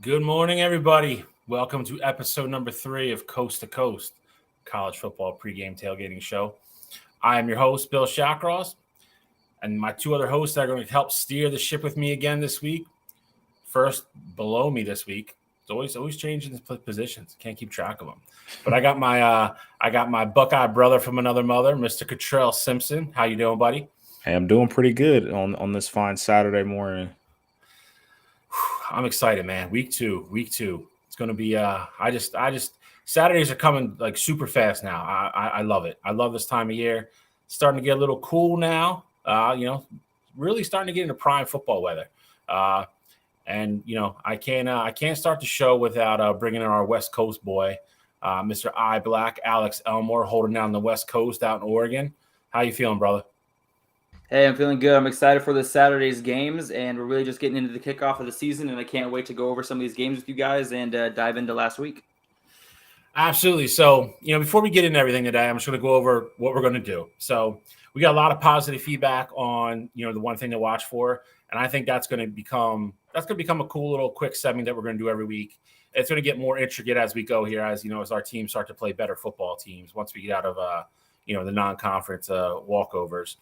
Good morning, everybody. Welcome to episode number 3 of Coast to Coast, college football pregame tailgating show. I am your host, Bill Shacross, and my two other hosts are going to help steer the ship with me again this week. First, below me this week. It's always changing the positions. Can't keep track of them. But I got my Buckeye brother from another mother, Mr. Cottrell Simpson. How you doing, buddy? Hey, I'm doing pretty good on this fine Saturday morning. I'm excited, man. Week two. It's going to be. Saturdays are coming like super fast now. I love it. I love this time of year. It's starting to get a little cool now. Really starting to get into prime football weather. And I can't start the show without bringing in our West Coast boy, Mr. I Black Alex Elmore, holding down the West Coast out in Oregon. How you feeling, brother? Hey, I'm feeling good. I'm excited for this Saturday's games, and we're really just getting into the kickoff of the season, and I can't wait to go over some of these games with you guys and dive into last week. Absolutely. So, before we get into everything today, I'm just going to go over what we're going to do. So we got a lot of positive feedback on, the one thing to watch for, and I think that's going to become a cool little quick segment that we're going to do every week. It's going to get more intricate as we go here, as our teams start to play better football teams once we get out of, the non-conference walkovers.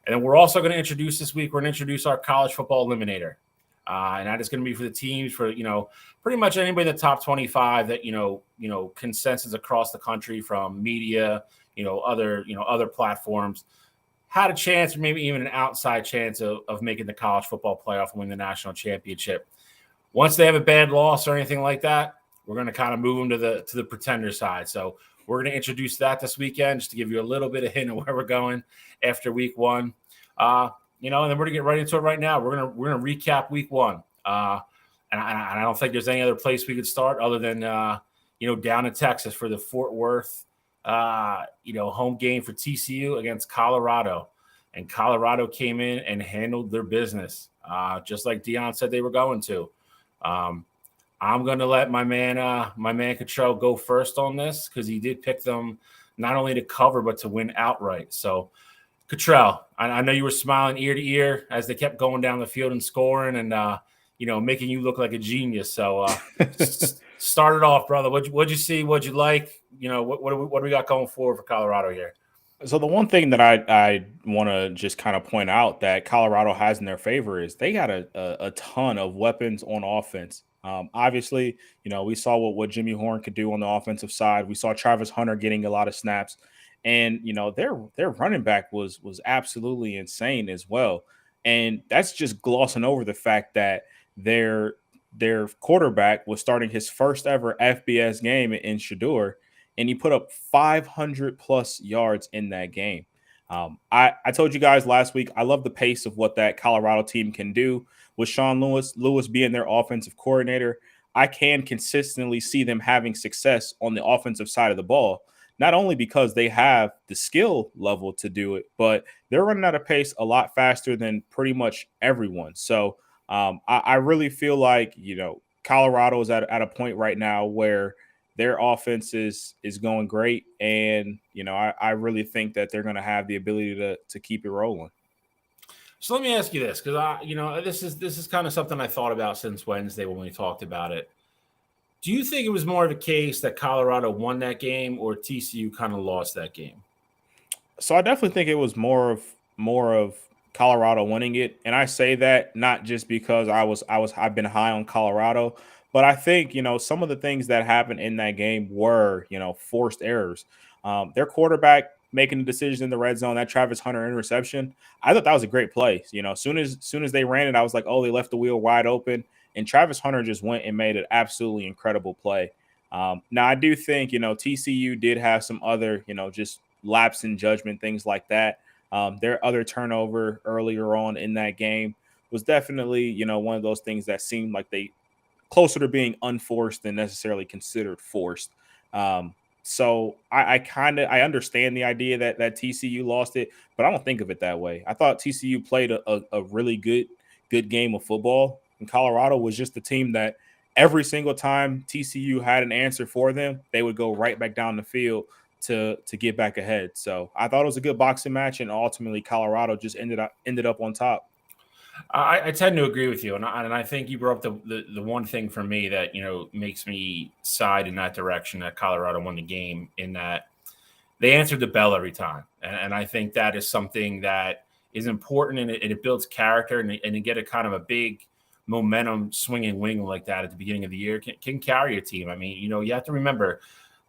And then we're also going to introduce this week, we're going to introduce our college football eliminator. And that is going to be for the teams for, pretty much anybody in the top 25 that, consensus across the country from media, other platforms had a chance or maybe even an outside chance of making the college football playoff and win the national championship. Once they have a bad loss or anything like that, we're going to kind of move them to the pretender side. So we're going to introduce that this weekend just to give you a little bit of hint of where we're going after week one. And then we're going to get right into it right now. We're going to recap week one. And I don't think there's any other place we could start other than, down in Texas for the Fort Worth, home game for TCU against Colorado. And Colorado came in and handled their business, just like Deion said they were going to. I'm going to let my man Cottrell go first on this because he did pick them not only to cover but to win outright. So, Cottrell, I know you were smiling ear to ear as they kept going down the field and scoring and, making you look like a genius. So start it off, brother. What'd you see? What'd you like? What do we got going forward for Colorado here? So the one thing that I want to just kind of point out that Colorado has in their favor is they got a ton of weapons on offense. Obviously, we saw what Jimmy Horn could do on the offensive side. We saw Travis Hunter getting a lot of snaps. And, their running back was absolutely insane as well. And that's just glossing over the fact that their quarterback was starting his first ever FBS game in Shedeur, and he put up 500 plus yards in that game. I told you guys last week, I love the pace of what that Colorado team can do with Sean Lewis being their offensive coordinator. I can consistently see them having success on the offensive side of the ball. Not only because they have the skill level to do it, but they're running at a pace a lot faster than pretty much everyone. So I really feel like, Colorado is at a point right now where their offense is going great. And, I really think that they're going to have the ability to keep it rolling. So let me ask you this, because this is kind of something I thought about since Wednesday when we talked about it. Do you think it was more of a case that Colorado won that game or TCU kind of lost that game? So I definitely think it was more of Colorado winning it. And I say that not just because I've been high on Colorado, but I think, some of the things that happened in that game were, forced errors. Their quarterback making the decision in the red zone, that Travis Hunter interception, I thought that was a great play. As soon as they ran it, I was like, oh, they left the wheel wide open. And Travis Hunter just went and made an absolutely incredible play. Now, I do think, TCU did have some other, just lapse in judgment, things like that. Their other turnover earlier on in that game was definitely, one of those things that seemed like they closer to being unforced than necessarily considered forced. So I understand the idea that TCU lost it, but I don't think of it that way. I thought TCU played a really good game of football. And Colorado was just the team that every single time TCU had an answer for them, they would go right back down the field to get back ahead. So I thought it was a good boxing match, and ultimately Colorado just ended up on top. I tend to agree with you, and I think you brought up the one thing for me that makes me side in that direction that Colorado won the game, in that they answered the bell every time, and I think that is something that is important, and it builds character, and you get a kind of a big momentum swinging wing like that at the beginning of the year can carry a team. I mean, you have to remember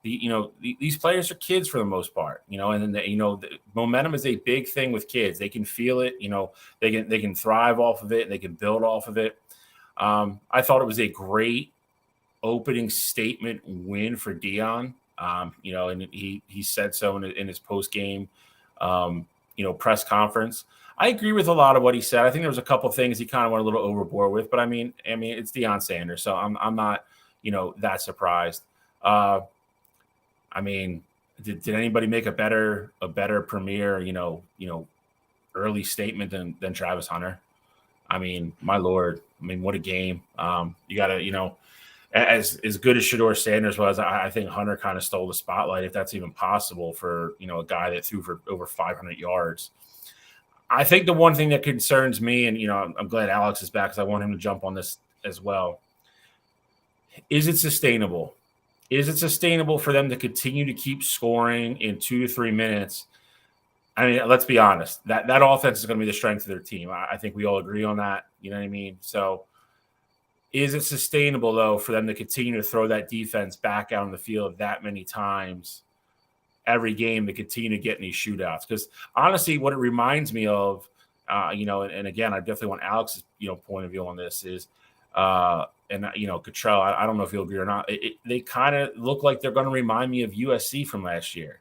these players are kids for the most part, and then the momentum is a big thing with kids. They can feel it, they can thrive off of it, they can build off of it. I thought it was a great opening statement win for Dion. And he said so in his post game, press conference. I agree with a lot of what he said. I think there was a couple things he kind of went a little overboard with, but I mean, it's Deion Sanders, so I'm not, that surprised. I mean, did anybody make a better premier, early statement than Travis Hunter? I mean, my Lord. I mean, what a game. You got to, as good as Shedeur Sanders was, I think Hunter kind of stole the spotlight, if that's even possible, for, a guy that threw for over 500 yards. I think the one thing that concerns me, and, I'm glad Alex is back because I want him to jump on this as well. Is it sustainable? Is it sustainable for them to continue to keep scoring in 2 to 3 minutes? I mean, let's be honest. That offense is going to be the strength of their team. I think we all agree on that. You know what I mean? So is it sustainable, though, for them to continue to throw that defense back out on the field that many times every game to continue to get in these shootouts? Because honestly, what it reminds me of, and again, I definitely want Alex's, point of view on this is, Cottrell, I don't know if you'll agree or not. They kind of look like they're going to remind me of USC from last year.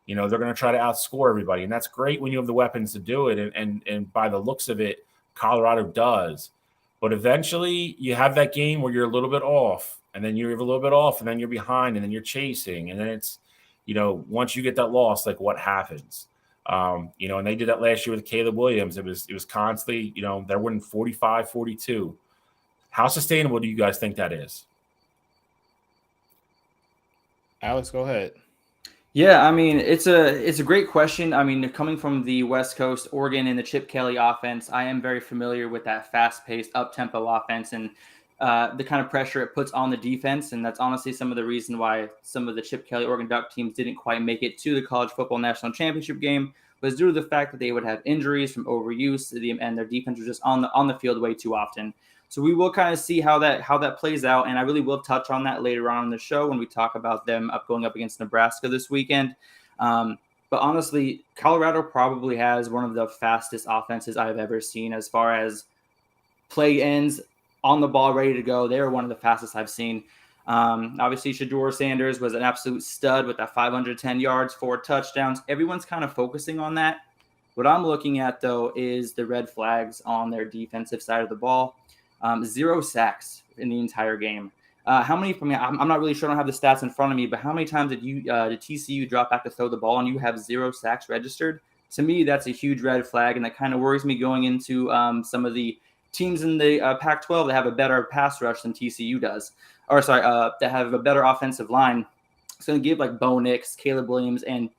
They're going to try to outscore everybody, and that's great when you have the weapons to do it. And by the looks of it, Colorado does. But eventually, you have that game where you're a little bit off, and then you're a little bit off, and then you're behind, and then you're chasing, and then it's, once you get that loss, like what happens? And they did that last year with Caleb Williams. It was constantly, they're winning 45-42. How sustainable do you guys think that is? Alex, go ahead. Yeah, I mean, it's a great question. I mean, coming from the West Coast, Oregon, and the Chip Kelly offense, I am very familiar with that fast-paced, up-tempo offense and the kind of pressure it puts on the defense. And that's honestly some of the reason why some of the Chip Kelly Oregon Duck teams didn't quite make it to the College Football National Championship game, was due to the fact that they would have injuries from overuse, and their defense was just on the field way too often. So we will kind of see how that plays out, and I really will touch on that later on in the show when we talk about them going up against Nebraska this weekend. But honestly, Colorado probably has one of the fastest offenses I've ever seen as far as play ends, on the ball, ready to go. They were one of the fastest I've seen. Obviously, Shedeur Sanders was an absolute stud with that 510 yards, 4 touchdowns. Everyone's kind of focusing on that. What I'm looking at, though, is the red flags on their defensive side of the ball. 0 sacks in the entire game. How many? I'm not really sure. I don't have the stats in front of me, but how many times did TCU drop back to throw the ball and you have 0 sacks registered? To me, that's a huge red flag, and that kind of worries me going into some of the teams in the Pac-12 that have a better pass rush than TCU does, that have a better offensive line. It's going to give like Bo Nix, Caleb Williams, and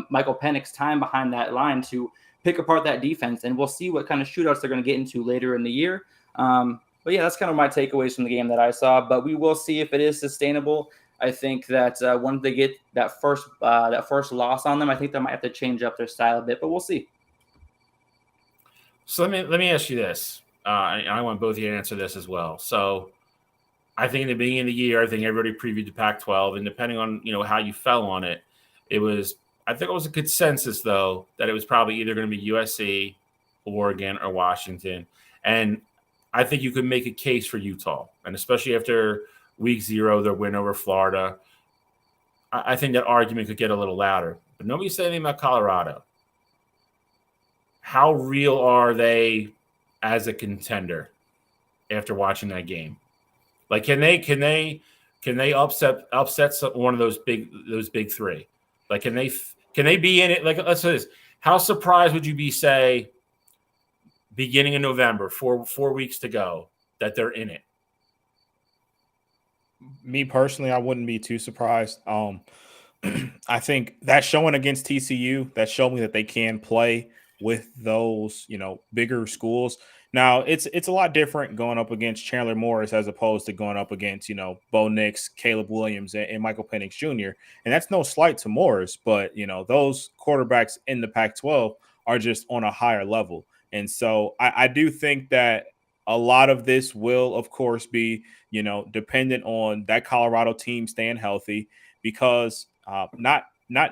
Michael Penix time behind that line to pick apart that defense, and we'll see what kind of shootouts they're going to get into later in the year. But yeah, that's kind of my takeaways from the game that I saw. But we will see if it is sustainable. I think that once they get that first loss on them, I think they might have to change up their style a bit. But we'll see. So let me ask you this. I want both of you to answer this as well. So I think in the beginning of the year, I think everybody previewed the Pac-12, and depending on how you fell on it, I think it was a consensus though that it was probably either going to be USC, Oregon, or Washington, and I think you could make a case for Utah, and especially after week 0, their win over Florida. I think that argument could get a little louder. But nobody said anything about Colorado. How real are they as a contender after watching that game? Like, can they upset one of those big 3? Like, can they be in it? Like, let's say this: how surprised would you be, say, beginning of November, 4 weeks to go, that they're in it? Me personally, I wouldn't be too surprised. I think that showing against TCU, that showed me that they can play with those, bigger schools. Now it's a lot different going up against Chandler Morris as opposed to going up against, Bo Nix, Caleb Williams, and Michael Penix Jr. And that's no slight to Morris, but those quarterbacks in the Pac-12 are just on a higher level. And so I do think that a lot of this will, of course, be, dependent on that Colorado team staying healthy, because not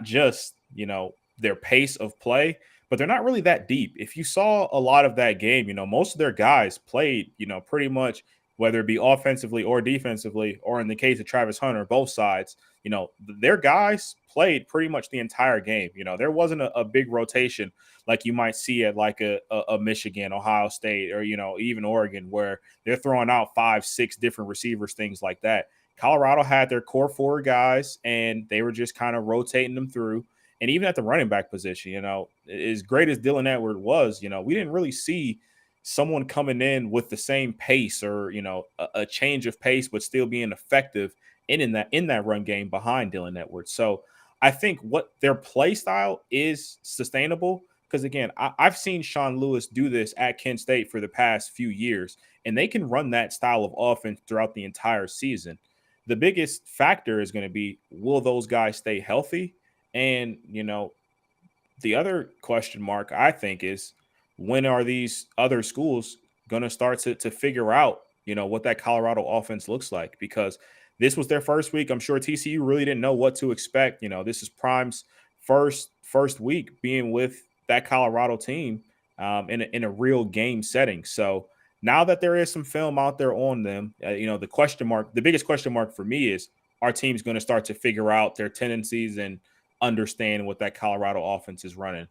just, their pace of play, but they're not really that deep. If you saw a lot of that game, most of their guys played, pretty much, whether it be offensively or defensively, or in the case of Travis Hunter, both sides, their guys played pretty much the entire game. There wasn't a big rotation like you might see at like a Michigan, Ohio State, or, even Oregon, where they're throwing out 5-6 different receivers, things like that. Colorado had their core 4 guys, and they were just kind of rotating them through. And even at the running back position, as great as Dylan Edwards was, we didn't really see someone coming in with the same pace, or, a change of pace, but still being effective in that run game behind Dylan Edwards. So I think what their play style is sustainable, because again, I've seen Sean Lewis do this at Kent State for the past few years, and they can run that style of offense throughout the entire season. The biggest factor is going to be, will those guys stay healthy? And, the other question mark, I think, is, when are these other schools going to start to figure out, what that Colorado offense looks like? Because this was their first week. I'm sure TCU really didn't know what to expect. This is Prime's first week being with that Colorado team in a real game setting. So now that there is some film out there on them, the biggest question mark for me is, our team's going to start to figure out their tendencies and understand what that Colorado offense is running.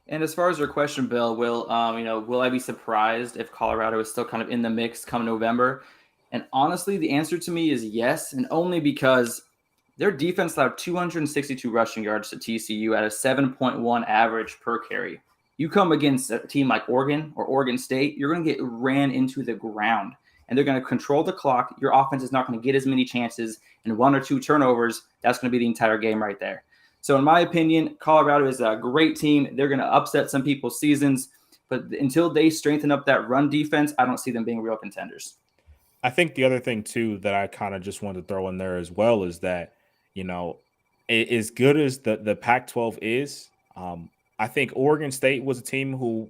And as far as your question, Bill, will I be surprised if Colorado is still kind of in the mix come November? And honestly, the answer to me is yes, and only because their defense allowed 262 rushing yards to TCU at a 7.1 average per carry. You come against a team like Oregon or Oregon State, you're going to get ran into the ground, and they're going to control the clock. Your offense is not going to get as many chances, and 1 or 2 turnovers, that's going to be the entire game right there. So in my opinion, Colorado is a great team. They're going to upset some people's seasons, but until they strengthen up that run defense, I don't see them being real contenders. I think the other thing too that I kind of just wanted to throw in there as well is that, as good as the Pac-12 is, I think Oregon State was a team who,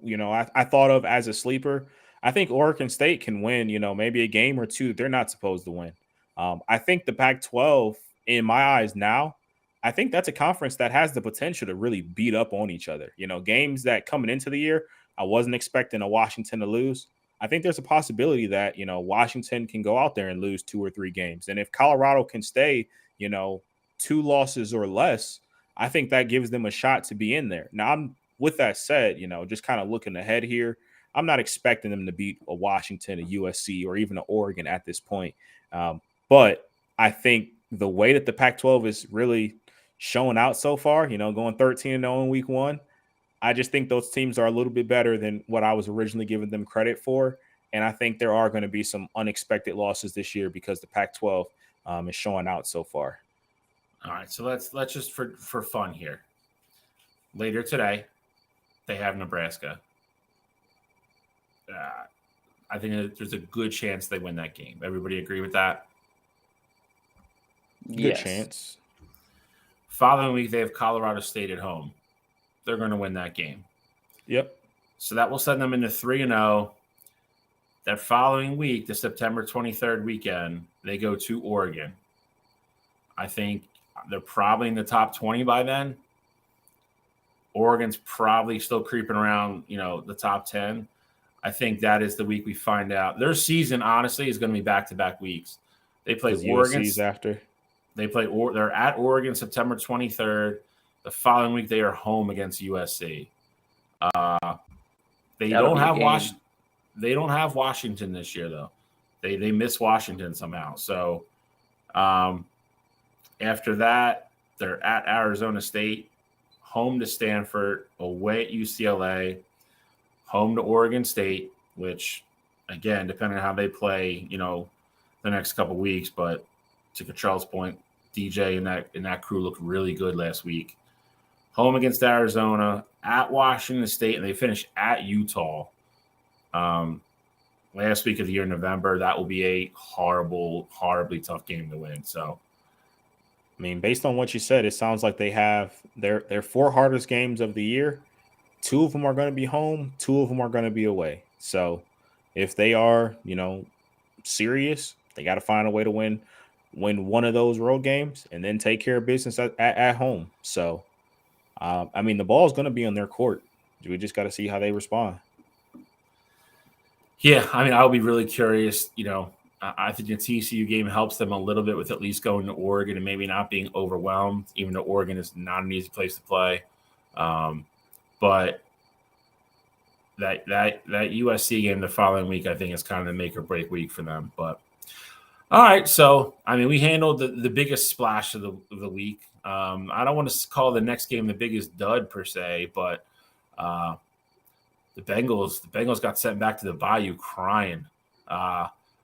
I thought of as a sleeper. I think Oregon State can win, maybe a game or two that they're not supposed to win. I think the Pac-12, in my eyes now, I think that's a conference that has the potential to really beat up on each other. Games that coming into the year, I wasn't expecting a Washington to lose. I think there's a possibility that, Washington can go out there and lose 2 or 3 games. And if Colorado can stay, 2 losses or less, I think that gives them a shot to be in there. Now, with that said, just kind of looking ahead here, I'm not expecting them to beat a Washington, a USC, or even an Oregon at this point. But I think the way that the Pac-12 is really showing out so far, going 13-0 in week 1, I just think those teams are a little bit better than what I was originally giving them credit for. And I think there are going to be some unexpected losses this year because the Pac-12 is showing out so far. All right, so let's just for fun here. Later today, they have Nebraska. I think there's a good chance they win that game. Everybody agree with that? Good chance. Following week, they have Colorado State at home. They're going to win that game. Yep. So that will send them into 3-0. That following week, the September 23rd weekend, they go to Oregon. I think they're probably in the top 20 by then. Oregon's probably still creeping around, the top 10. I think that is the week we find out. Their season, honestly, is going to be back-to-back weeks. They play Oregon after. They're at Oregon September 23rd. The following week, they are home against USC. They don't have Washington this year, though. They miss Washington somehow. So after that, they're at Arizona State, home to Stanford, away at UCLA, home to Oregon State, which, again, depending on how they play, the next couple of weeks. But to Cottrell's point, DJ and that crew looked really good last week. Home against Arizona, at Washington State, and they finish at Utah. Last week of the year in November, that will be a horribly tough game to win. So, I mean, based on what you said, it sounds like they have their 4 hardest games of the year. 2 of them are going to be home, 2 of them are going to be away. So, if they are, serious, they got to find a way to win one of those road games and then take care of business at home. So, I mean, the ball is going to be on their court. We just got to see how they respond. Yeah, I mean, I'll be really curious. I think the TCU game helps them a little bit with at least going to Oregon and maybe not being overwhelmed, even though Oregon is not an easy place to play. But that USC game the following week, I think, is kind of the make or break week for them. But all right, so I mean, we handled the biggest splash of the week. I don't want to call the next game the biggest dud per se, but the Bengals got sent back to the Bayou crying.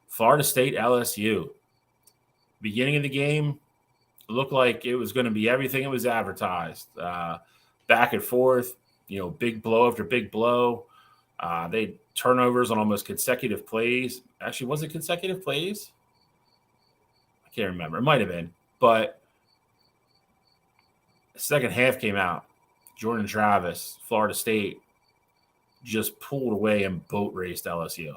Florida State, LSU. Beginning of the game, it looked like it was going to be everything it was advertised. Back and forth, big blow after big blow. They had turnovers on almost consecutive plays. Actually, was it consecutive plays? I can't remember. It might have been. But the second half came out. Jordan Travis, Florida State, just pulled away and boat raced LSU.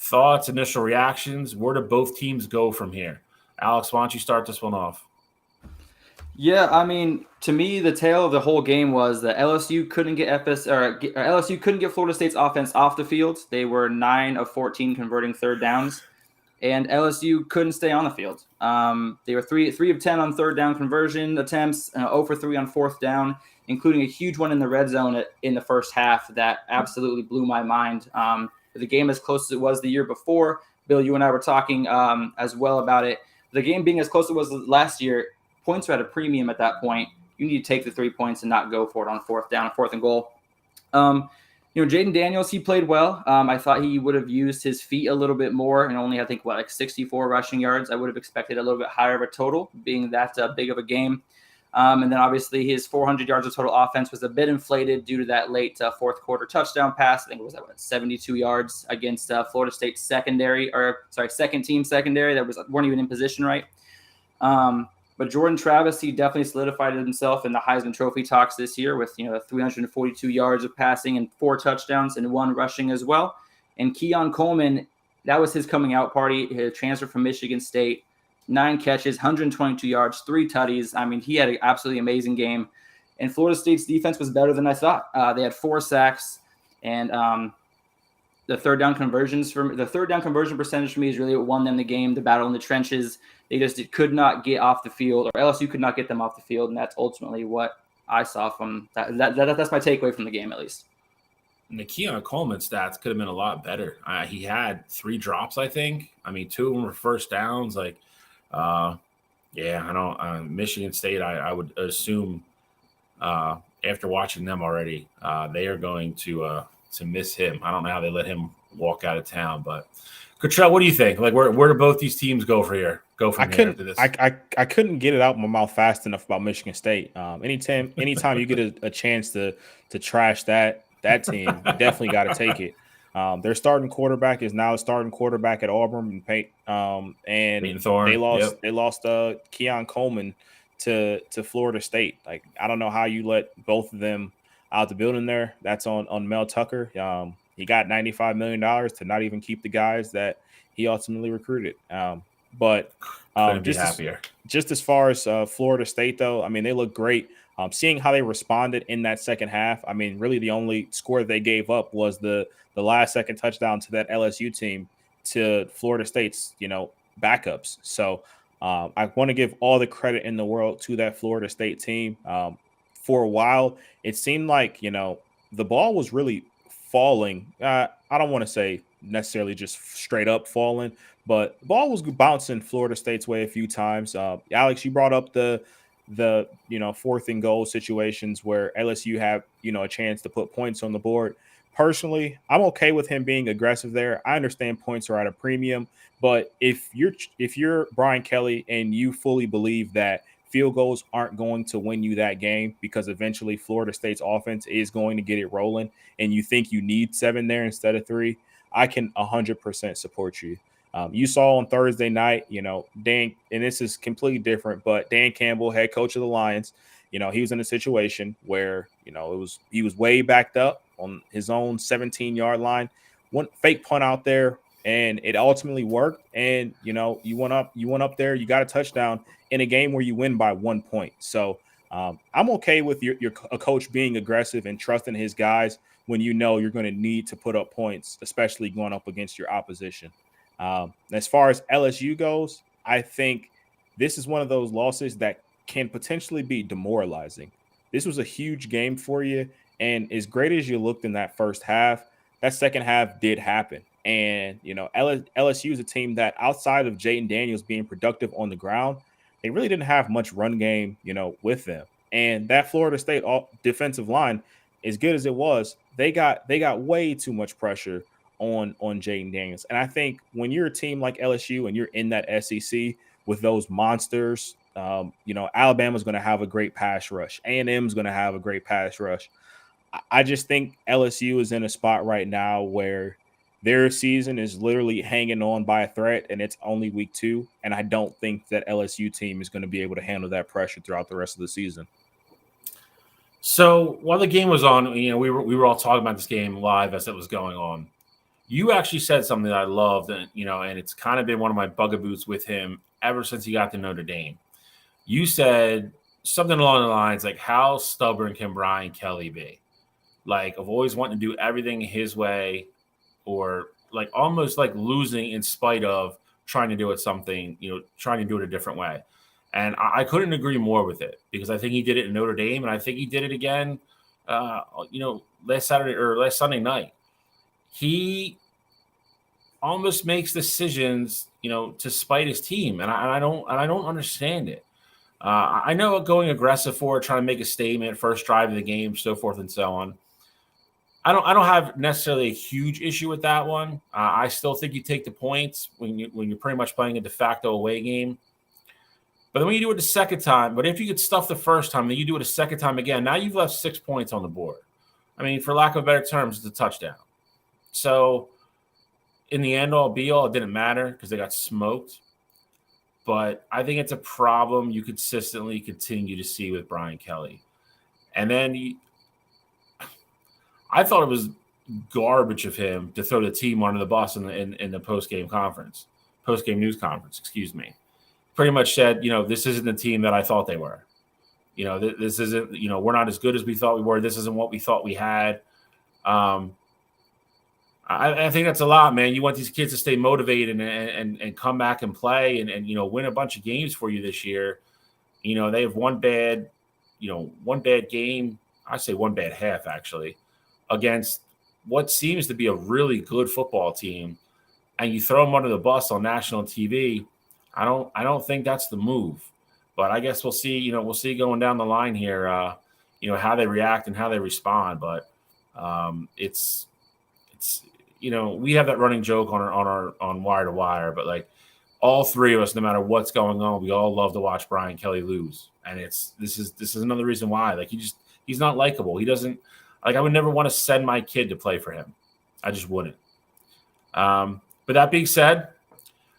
Thoughts, initial reactions? Where do both teams go from here? Alex, why don't you start this one off? Yeah, I mean, to me, the tale of the whole game was that LSU couldn't get LSU couldn't get Florida State's offense off the field. They were 9 of 14 converting third downs, and LSU couldn't stay on the field. They were 3 of 10 on third down conversion attempts, 0 for 3 on fourth down, including a huge one in the red zone in the first half that absolutely blew my mind. The game as close as it was the year before. Bill, you and I were talking as well about it. The game being as close as it was last year, points are at a premium at that point. You need to take the 3 points and not go for it on fourth down, fourth and goal. Jaden Daniels, he played well. I thought he would have used his feet a little bit more and only, I think, 64 rushing yards. I would have expected a little bit higher of a total, being that big of a game. And then obviously his 400 yards of total offense was a bit inflated due to that late fourth quarter touchdown pass. I think it was 72 yards against Florida State's second team secondary that weren't even in position right. But Jordan Travis, he definitely solidified himself in the Heisman Trophy talks this year with 342 yards of passing and 4 touchdowns and 1 rushing as well. And Keon Coleman, that was his coming out party. He transfer from Michigan State. 9 catches, 122 yards, 3 tutties. I mean, he had an absolutely amazing game. And Florida State's defense was better than I thought. They had 4 sacks, and the third down conversion percentage for me is really what won them the game. The battle in the trenches, they just could not get off the field, or LSU could not get them off the field, and that's ultimately what I saw from that. That's my takeaway from the game, at least. And the Keon Coleman stats could have been a lot better. He had 3 drops, I think. I mean, 2 of them were first downs. I don't. Michigan State, I would assume, after watching them already, they are going to miss him. I don't know how they let him walk out of town, but Cottrell, what do you think? Where do both these teams go from here? After this? I couldn't get it out of my mouth fast enough about Michigan State. Anytime you get a chance to trash that team, you definitely got to take it. Their starting quarterback is now a starting quarterback at Auburn, and they lost Keon Coleman to Florida State. I don't know how you let both of them out the building there. That's on Mel Tucker. He got $95 million to not even keep the guys that he ultimately recruited. Just as far as Florida State, though, I mean, they look great. Seeing how they responded in that second half, I mean, really the only score they gave up was the last second touchdown to that LSU team to Florida State's, backups. So I want to give all the credit in the world to that Florida State team. For a while, it seemed like, the ball was really falling. I don't want to say necessarily just straight up falling, but the ball was bouncing Florida State's way a few times. Alex, you brought up the 4th and goal situations where LSU have, a chance to put points on the board. Personally, I'm okay with him being aggressive there. I understand points are at a premium, but if you're Brian Kelly and you fully believe that field goals aren't going to win you that game because eventually Florida State's offense is going to get it rolling and you think you need 7 there instead of 3, I can 100% support you. You saw on Thursday night, Dan, and this is completely different, but Dan Campbell, head coach of the Lions, he was in a situation where, he was way backed up on his own 17-yard line, one fake punt out there, and it ultimately worked. And, you went up there, you got a touchdown in a game where you win by 1 point. So I'm okay with a coach being aggressive and trusting his guys when you're going to need to put up points, especially going up against your opposition. As far as LSU goes, I think this is one of those losses that can potentially be demoralizing. This was a huge game for you, and as great as you looked in that first half, that second half did happen. And, LSU is a team that outside of Jayden Daniels being productive on the ground, they really didn't have much run game, with them. And that Florida State defensive line, as good as it was, they got way too much pressure on Jayden Daniels. And I think when you're a team like LSU and you're in that SEC with those monsters, Alabama's going to have a great pass rush. A&M's going to have a great pass rush. I just think LSU is in a spot right now where their season is literally hanging on by a thread, and it's only week 2. And I don't think that LSU team is going to be able to handle that pressure throughout the rest of the season. So while the game was on, we were all talking about this game live as it was going on. You actually said something that I loved, and and it's kind of been one of my bugaboos with him ever since he got to Notre Dame. You said something along the lines like, how stubborn can Brian Kelly be? Like, of always wanting to do everything his way, or like almost like losing in spite of trying to do it trying to do it a different way. And I couldn't agree more with it, because I think he did it in Notre Dame, and I think he did it again, last Sunday night. He almost makes decisions, to spite his team, and I don't understand it. I know going aggressive for it, trying to make a statement, first drive of the game, so forth and so on. I don't have necessarily a huge issue with that one. I still think you take the points when you're pretty much playing a de facto away game. But then when you do it the second time, but if you could stuff the first time, then you do it a second time again. Now you've left 6 points on the board. I mean, for lack of better terms, it's a touchdown. So in the end all be all, it didn't matter because they got smoked. But I think it's a problem you consistently continue to see with Brian Kelly. And then I thought it was garbage of him to throw the team under the bus in the post-game news conference, excuse me. Pretty much said, this isn't the team that I thought they were. This isn't, we're not as good as we thought we were. This isn't what we thought we had. I think that's a lot, man. You want these kids to stay motivated and come back and play and win a bunch of games for you this year. They have one bad game. I say one bad half, actually, against what seems to be a really good football team, and you throw them under the bus on national TV. I don't think that's the move, but I guess we'll see. We'll see going down the line here. How they react and how they respond. But it's we have that running joke on Wire to Wire, but like all three of us, no matter what's going on, we all love to watch Brian Kelly lose, and this is another reason why. Like he's not likable. He doesn't. Like, I would never want to send my kid to play for him. I just wouldn't. But that being said,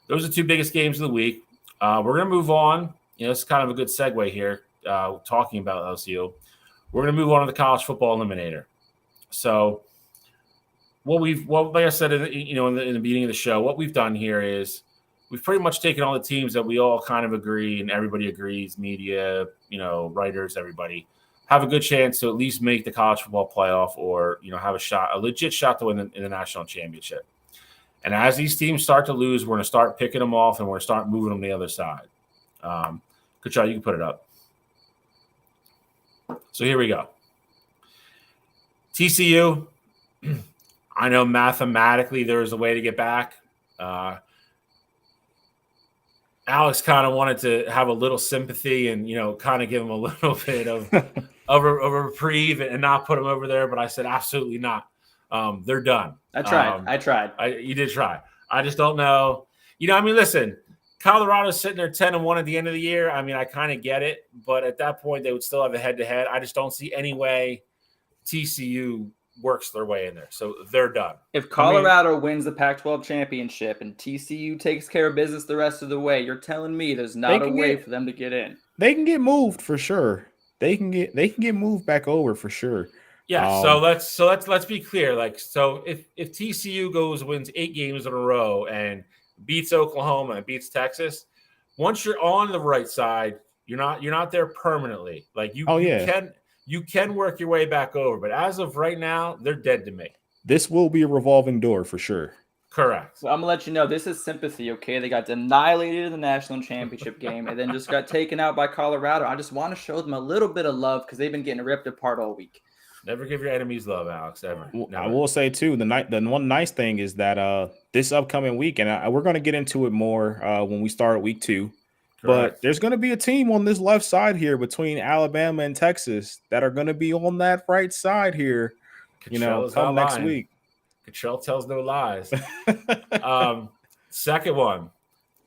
those are 2 biggest games of the week. We're going to move on. It's kind of a good segue here, talking about LSU. We're going to move on to the college football eliminator. So, like I said, in the beginning of the show, what we've done here is we've pretty much taken all the teams that we all kind of agree and everybody agrees, media, writers, everybody, have a good chance to at least make the college football playoff, or have a legit shot to win in the national championship. And as these teams start to lose, we're going to start picking them off and we're going to start moving them to the other side. Good try. You can put it up. So here we go. TCU. I know mathematically there is a way to get back. Alex kind of wanted to have a little sympathy and, kind of give him a little bit of a reprieve and not put him over there. But I said, absolutely not. They're done. I tried. You did try. I just don't know. Listen, Colorado's sitting there 10-1 at the end of the year. I mean, I kind of get it, but at that point, they would still have a head-to-head. I just don't see any way TCU works their way in there. So they're done. If Colorado wins the Pac-12 championship and TCU takes care of business the rest of the way, you're telling me there's not a way for them to get in. They can get moved for sure. They can get moved back over for sure. Yeah. So let's be clear. Like, so if TCU wins 8 games in a row and beats Oklahoma and beats Texas, once you're on the right side, you're not there permanently. Like you can work your way back over, but as of right now, they're dead to me. This will be a revolving door for sure. Correct. So I'm gonna let you know this is sympathy, okay? They got annihilated in the national championship game and then just got taken out by Colorado. I just want to show them a little bit of love because they've been getting ripped apart all week. Never give your enemies love, Alex. Ever. Never. I will say too, the one nice thing is that this upcoming week, and we're going to get into it more when we start week 2. Correct. But there's going to be a team on this left side here between Alabama and Texas that are going to be on that right side here. Come next week. Cottrell tells no lies. Second one,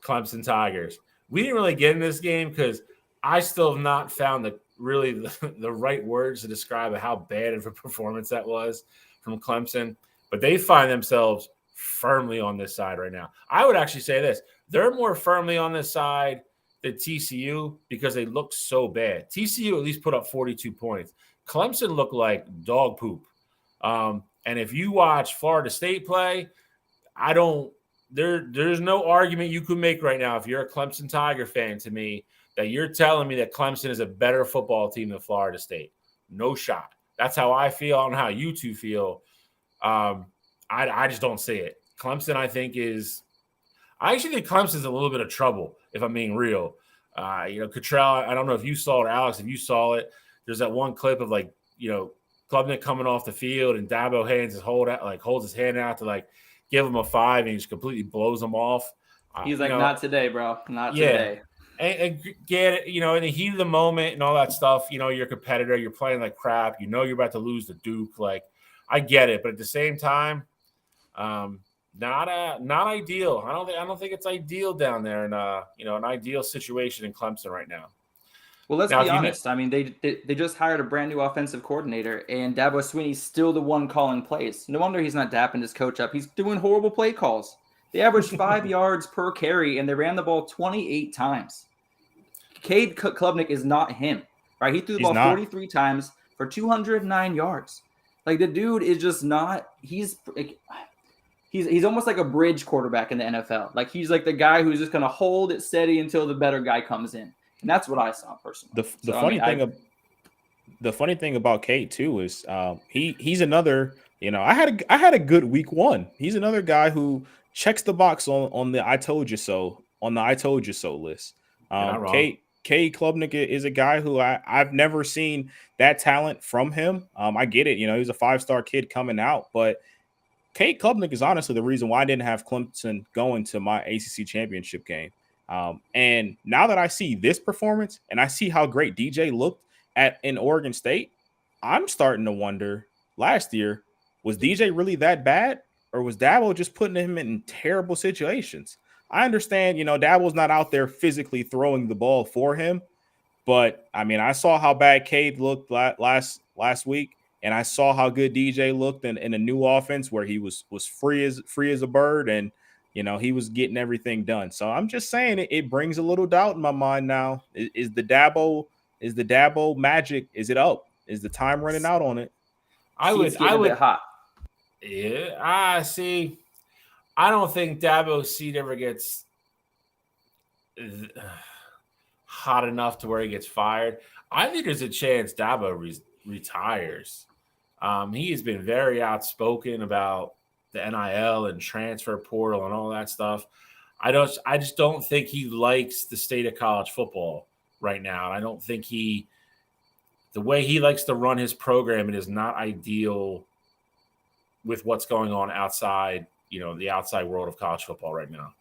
Clemson Tigers. We didn't really get in this game because I still have not found the right words to describe how bad of a performance that was from Clemson. But they find themselves firmly on this side right now. I would actually say this. They're more firmly on this side than TCU because they look so bad. TCU at least put up 42 points. Clemson looked like dog poop. And if you watch Florida State play, there's no argument you could make right now if you're a Clemson Tiger fan to me that you're telling me that Clemson is a better football team than Florida State. No shot. That's how I feel. I don't know how you two feel. I just don't see it. Clemson, I actually think Clemson's a little bit of trouble, if I'm being real. Cottrell, I don't know if you saw it, Alex, if you saw it. There's that one clip of Klubnik coming off the field and Dabo holds his hand out to give him a 5 and he just completely blows him off. He's not today, bro. Not today. And get it, in the heat of the moment and all that stuff, you're a competitor, you're playing like crap, you're about to lose to Duke. I get it, but at the same time, not ideal. I don't think it's ideal down there in an ideal situation in Clemson right now. Well, let's be honest. I mean, they just hired a brand new offensive coordinator, and Dabo Swinney's still the one calling plays. No wonder he's not dapping his coach up. He's doing horrible play calls. They averaged 5 yards per carry, and they ran the ball 28 times. Cade Klubnik is not him, right? He threw the ball 43 times for 209 yards. The dude is just not. He's almost like a bridge quarterback in the NFL. He's like the guy who's just going to hold it steady until the better guy comes in. And that's what I saw personally. The funny thing about Cade too is he's another. I had a good week 1. He's another guy who checks the box on the I told you so list. Cade Klubnik is a guy who I've never seen that talent from him. I get it. He's a 5-star kid coming out, but Cade Klubnik is honestly the reason why I didn't have Clemson going to my ACC championship game. And now that I see this performance and I see how great DJ looked in Oregon State, I'm starting to wonder last year, was DJ really that bad? Or was Dabo just putting him in terrible situations? I understand, Dabo's not out there physically throwing the ball for him. But, I mean, I saw how bad Cade looked last week. And I saw how good DJ looked in a new offense where he was free as a bird. And, he was getting everything done. So I'm just saying it brings a little doubt in my mind now. Is the Dabo magic, is it up? Is the time running out on it? I would hot. Yeah, I see. I don't think Dabo's seat ever gets hot enough to where he gets fired. I think there's a chance Dabo retires. He has been very outspoken about the NIL and transfer portal and all that stuff. I just don't think he likes the state of college football right now. And I don't think the way he likes to run his program, it is not ideal with what's going on outside, the outside world of college football right now.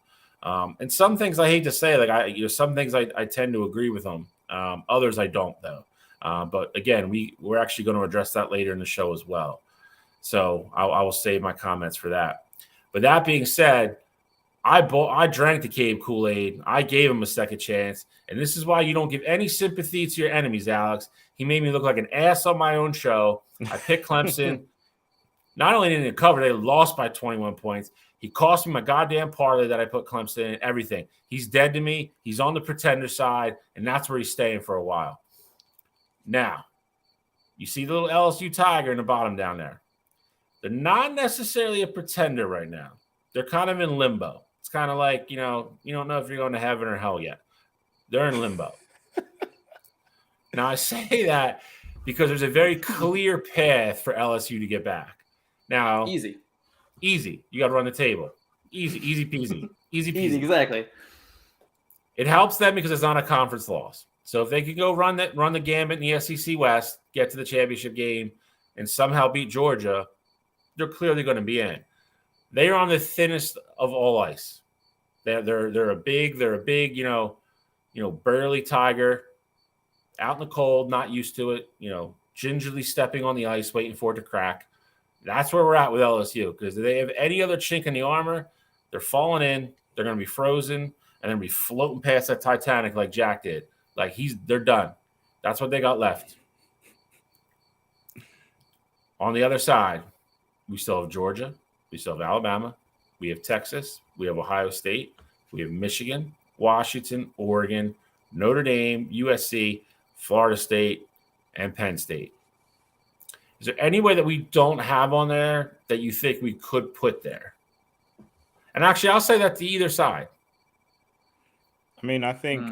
And some things I hate to say, some things I tend to agree with him. Others I don't, though. But again, we're actually going to address that later in the show as well. So I will save my comments for that. But that being said, I drank the Cabe Kool-Aid. I gave him a second chance. And this is why you don't give any sympathy to your enemies, Alex. He made me look like an ass on my own show. I picked Clemson. Not only didn't it cover, they lost by 21 points. He cost me my goddamn parlay that I put Clemson in, everything. He's dead to me. He's on the pretender side, and that's where he's staying for a while. Now, you see the little LSU Tiger in the bottom down there. They're not necessarily a pretender right now. They're kind of in limbo. It's kind of like, you don't know if you're going to heaven or hell yet. They're in limbo. Now, I say that because there's a very clear path for LSU to get back. Now, Easy. You got to run the table. Easy peasy. Easy peasy. Easy, exactly. It helps them because it's not a conference loss. So if they could go run the gambit in the SEC West, get to the championship game, and somehow beat Georgia, they're clearly going to be in. They are on the thinnest of all ice. They're a big, burly tiger, out in the cold, not used to it, gingerly stepping on the ice, waiting for it to crack. That's where we're at with LSU, because if they have any other chink in the armor, they're falling in, they're going to be frozen, and they're going to be floating past that Titanic like Jack did. Like they're done. That's what they got left. On the other side, we still have Georgia, we still have Alabama, we have Texas, we have Ohio State, we have Michigan, Washington, Oregon, Notre Dame, USC, Florida State, and Penn State. Is there any way that we don't have on there that you think we could put there? And actually, I'll say that to either side. I mean, I think,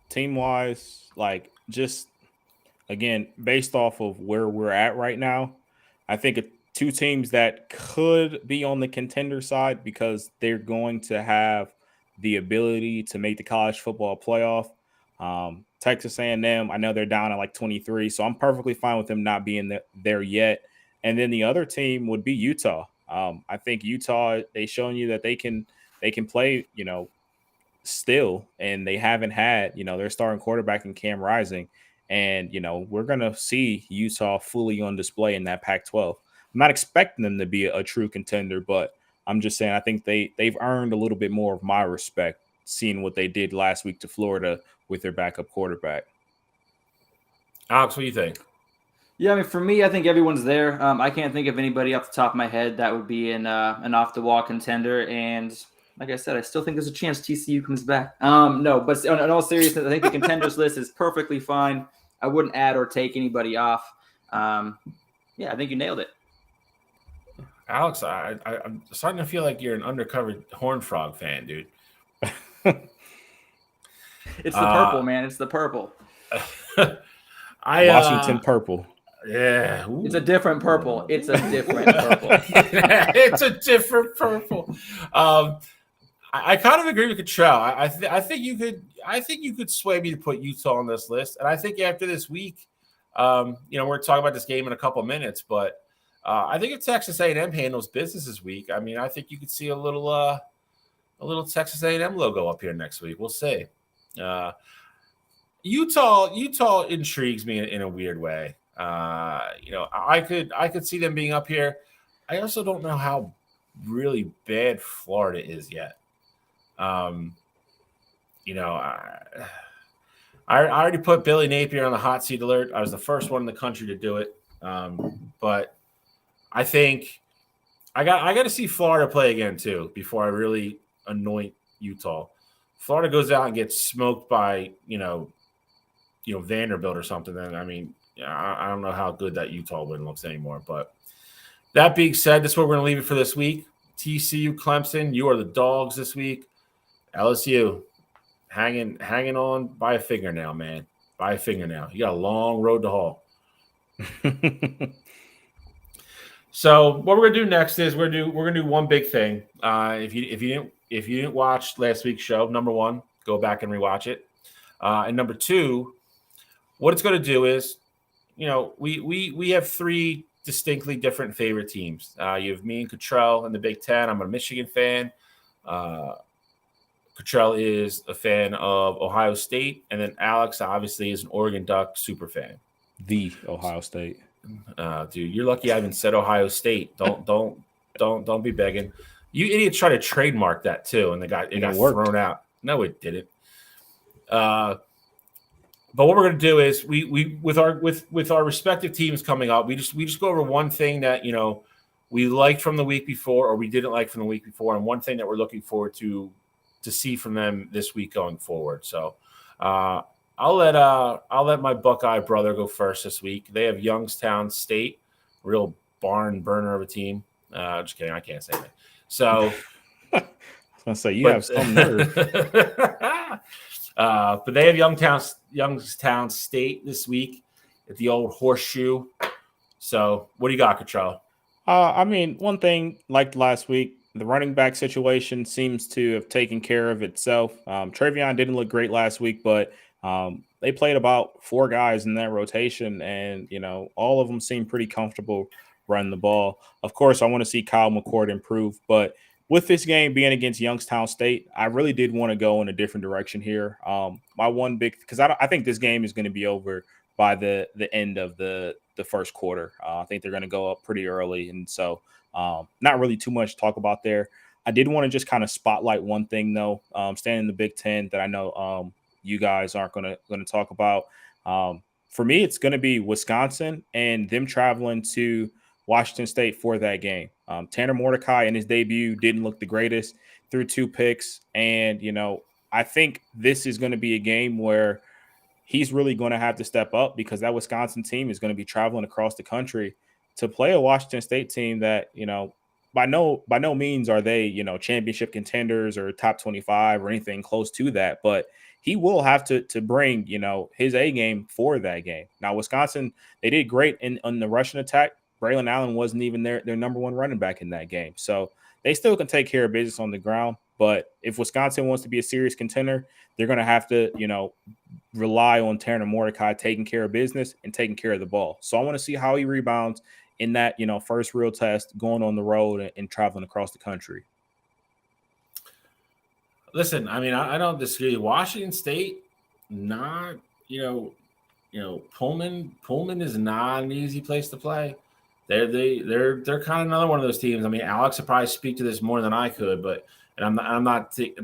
team-wise, like just, again, based off of where we're at right now, I think two teams that could be on the contender side because they're going to have the ability to make the college football playoff. Texas A&M, I know they're down at like 23, so I'm perfectly fine with them not being there yet. And then the other team would be Utah. I think Utah, they've shown you that they can play, still, and they haven't had, their starting quarterback in Cam Rising. And, we're going to see Utah fully on display in that Pac-12. I'm not expecting them to be a true contender, but I'm just saying I think they've earned a little bit more of my respect seeing what they did last week to Florida with their backup quarterback. Alex, what do you think? Yeah, I mean, for me, I think everyone's there. I can't think of anybody off the top of my head that would be an off-the-wall contender. And like I said, I still think there's a chance TCU comes back. No, but in all seriousness, I think the contenders list is perfectly fine. I wouldn't add or take anybody off. I think you nailed it. Alex, I'm starting to feel like you're an undercover Horned Frog fan, dude. It's the purple, man. It's the purple. Washington purple. Yeah. Ooh. It's a different purple. It's a different purple. It's a different purple. I kind of agree with Cottrell. I think you could sway me to put Utah on this list. And I think after this week, we're talking about this game in a couple of minutes, but I think if Texas A&M handles business this week, I mean, I think you could see a little Texas A&M logo up here next week. We'll see. Utah intrigues me in a weird way. I could see them being up here. I also don't know how really bad Florida is yet. I already put Billy Napier on the hot seat alert. I was the first one in the country to do it. But I think I got to see Florida play again too before I really anoint Utah. Florida goes out and gets smoked by, Vanderbilt or something. Then, I mean, I don't know how good that Utah win looks anymore. But that being said, that's where we're going to leave it for this week. TCU, Clemson, you are the dogs this week. LSU, hanging on by a fingernail, man. By a fingernail. You got a long road to haul. So what we're gonna do next is we're gonna do one big thing. If you didn't watch last week's show, number one, go back and rewatch it. And number two, what it's gonna do is, we have three distinctly different favorite teams. You have me and Cottrell in the Big Ten. I'm a Michigan fan. Cottrell is a fan of Ohio State, and then Alex obviously is an Oregon Duck super fan. The Ohio State. Dude, you're lucky I even said Ohio State. Don't be begging. You idiots tried to trademark that too, and it got thrown out. No, it didn't. But what we're going to do is we with our respective teams coming up, we just go over one thing that we liked from the week before, or we didn't like from the week before, and one thing that we're looking forward to see from them this week going forward. So I'll let my Buckeye brother go first this week. They have Youngstown State, real barn burner of a team. Just kidding, I can't say that. So I was gonna say you have some nerve. But they have Youngstown State this week at the old Horseshoe. So what do you got, Cottrell? I mean, one thing like last week, the running back situation seems to have taken care of itself. Travion didn't look great last week, but they played about 4 guys in that rotation, and all of them seem pretty comfortable running the ball. Of course, I want to see Kyle McCord improve, but with this game being against Youngstown State, I really did want to go in a different direction here. My one big, because I think this game is going to be over by the end of the first quarter. I think they're going to go up pretty early, and so not really too much to talk about there. I did want to just kind of spotlight one thing though, staying in the Big Ten that I know you guys aren't going to talk about. For me, it's going to be Wisconsin and them traveling to Washington State for that game. Tanner Mordecai in his debut didn't look the greatest, threw 2 picks. And, I think this is going to be a game where he's really going to have to step up, because that Wisconsin team is going to be traveling across the country to play a Washington State team that, by no means are they, championship contenders or top 25 or anything close to that. But he will have to bring, his A game for that game. Now, Wisconsin, they did great on the rushing attack. Braylon Allen wasn't even their number 1 running back in that game. So they still can take care of business on the ground. But if Wisconsin wants to be a serious contender, they're going to have to, rely on Tanner Mordecai taking care of business and taking care of the ball. So I want to see how he rebounds in that, first real test going on the road and traveling across the country. Listen, I mean, I don't disagree. Washington State, not, Pullman is not an easy place to play. They're kind of another one of those teams. I mean, Alex would probably speak to this more than I could, but I'm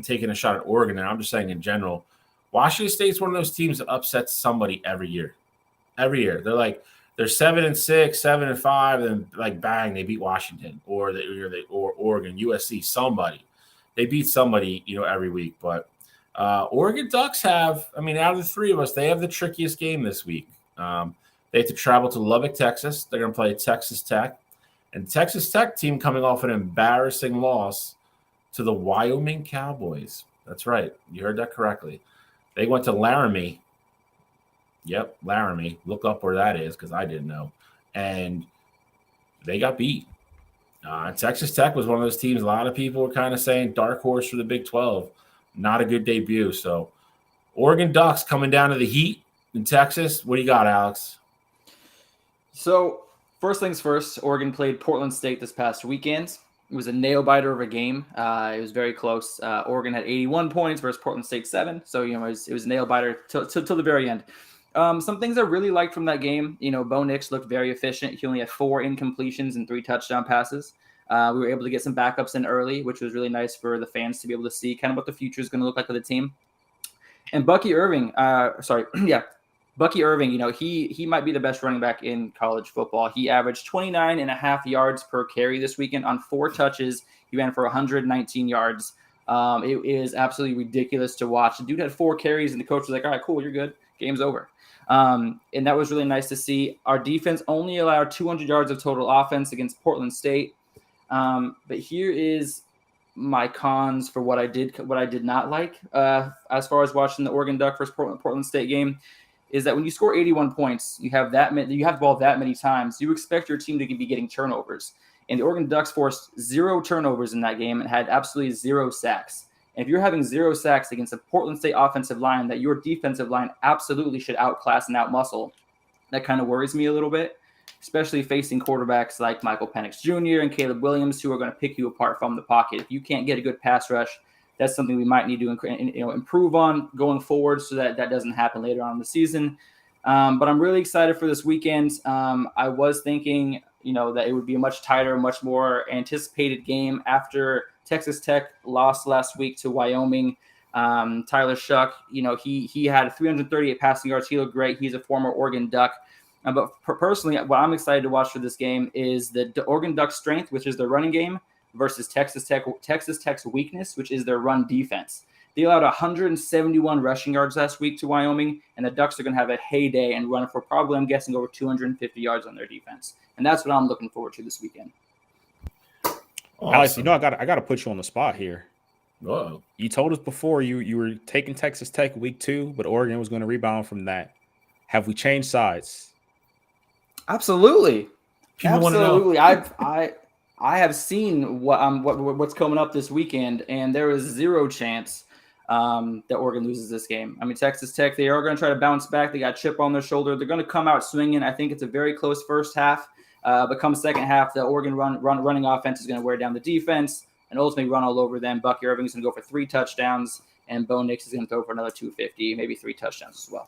taking a shot at Oregon, and I'm just saying in general, Washington State's one of those teams that upsets somebody every year. Every year, they're 7-6, 7-5, and like bang, they beat Washington or Oregon, USC, somebody. They beat somebody, every week. But Oregon Ducks have, I mean, out of the 3 of us, they have the trickiest game this week. They have to travel to Lubbock, Texas. They're going to play Texas Tech. And Texas Tech team coming off an embarrassing loss to the Wyoming Cowboys. That's right. You heard that correctly. They went to Laramie. Yep, Laramie. Look up where that is, because I didn't know. And they got beat. Texas Tech was one of those teams a lot of people were kind of saying dark horse for the Big 12. Not a good debut. So Oregon Ducks coming down to the heat in Texas. What do you got, Alex? So first things first, Oregon played Portland State this past weekend. It was a nail-biter of a game. It was very close. Oregon had 81 points versus Portland State 7. So, it was a nail-biter till the very end. Some things I really liked from that game, Bo Nix looked very efficient. He only had 4 incompletions and 3 touchdown passes. We were able to get some backups in early, which was really nice for the fans to be able to see kind of what the future is going to look like for the team. And Bucky Irving, Bucky Irving, he might be the best running back in college football. He averaged 29.5 yards per carry this weekend on 4 touches. He ran for 119 yards. It is absolutely ridiculous to watch. The dude had 4 carries, and the coach was like, all right, cool, you're good. Game's over. And that was really nice to see. Our defense only allowed 200 yards of total offense against Portland State. But here is my cons for what I did not like as far as watching the Oregon Duck versus Portland State game. Is that when you score 81 points, you have the ball that many times, you expect your team to be getting turnovers. And the Oregon Ducks forced 0 turnovers in that game and had absolutely 0 sacks. And if you're having 0 sacks against a Portland State offensive line that your defensive line absolutely should outclass and outmuscle, that kind of worries me a little bit, especially facing quarterbacks like Michael Penix Jr. and Caleb Williams, who are going to pick you apart from the pocket. If you can't get a good pass rush, that's something we might need to improve on going forward so that doesn't happen later on in the season. But I'm really excited for this weekend. I was thinking, that it would be a much tighter, much more anticipated game after Texas Tech lost last week to Wyoming. Tyler Shuck, he had 338 passing yards. He looked great. He's a former Oregon Duck. But personally, what I'm excited to watch for this game is the Oregon Ducks' strength, which is their running game, versus Texas Tech's weakness, which is their run defense. They allowed 171 rushing yards last week to Wyoming, and the Ducks are going to have a heyday and run for probably, I'm guessing, over 250 yards on their defense. And that's what I'm looking forward to this weekend. Awesome. Alex, I got to put you on the spot here. Whoa. You told us before you were taking Texas Tech week 2, but Oregon was going to rebound from that. Have we changed sides? Absolutely. People want to know. I have seen what's coming up this weekend, and there is zero chance that Oregon loses this game. I mean, Texas Tech, they are going to try to bounce back. They got a chip on their shoulder. They're going to come out swinging. I think it's a very close first half. But come second half, the Oregon running offense is going to wear down the defense and ultimately run all over them. Bucky Irving's going to go for 3 touchdowns, and Bo Nix is going to throw for another 250, maybe 3 touchdowns as well.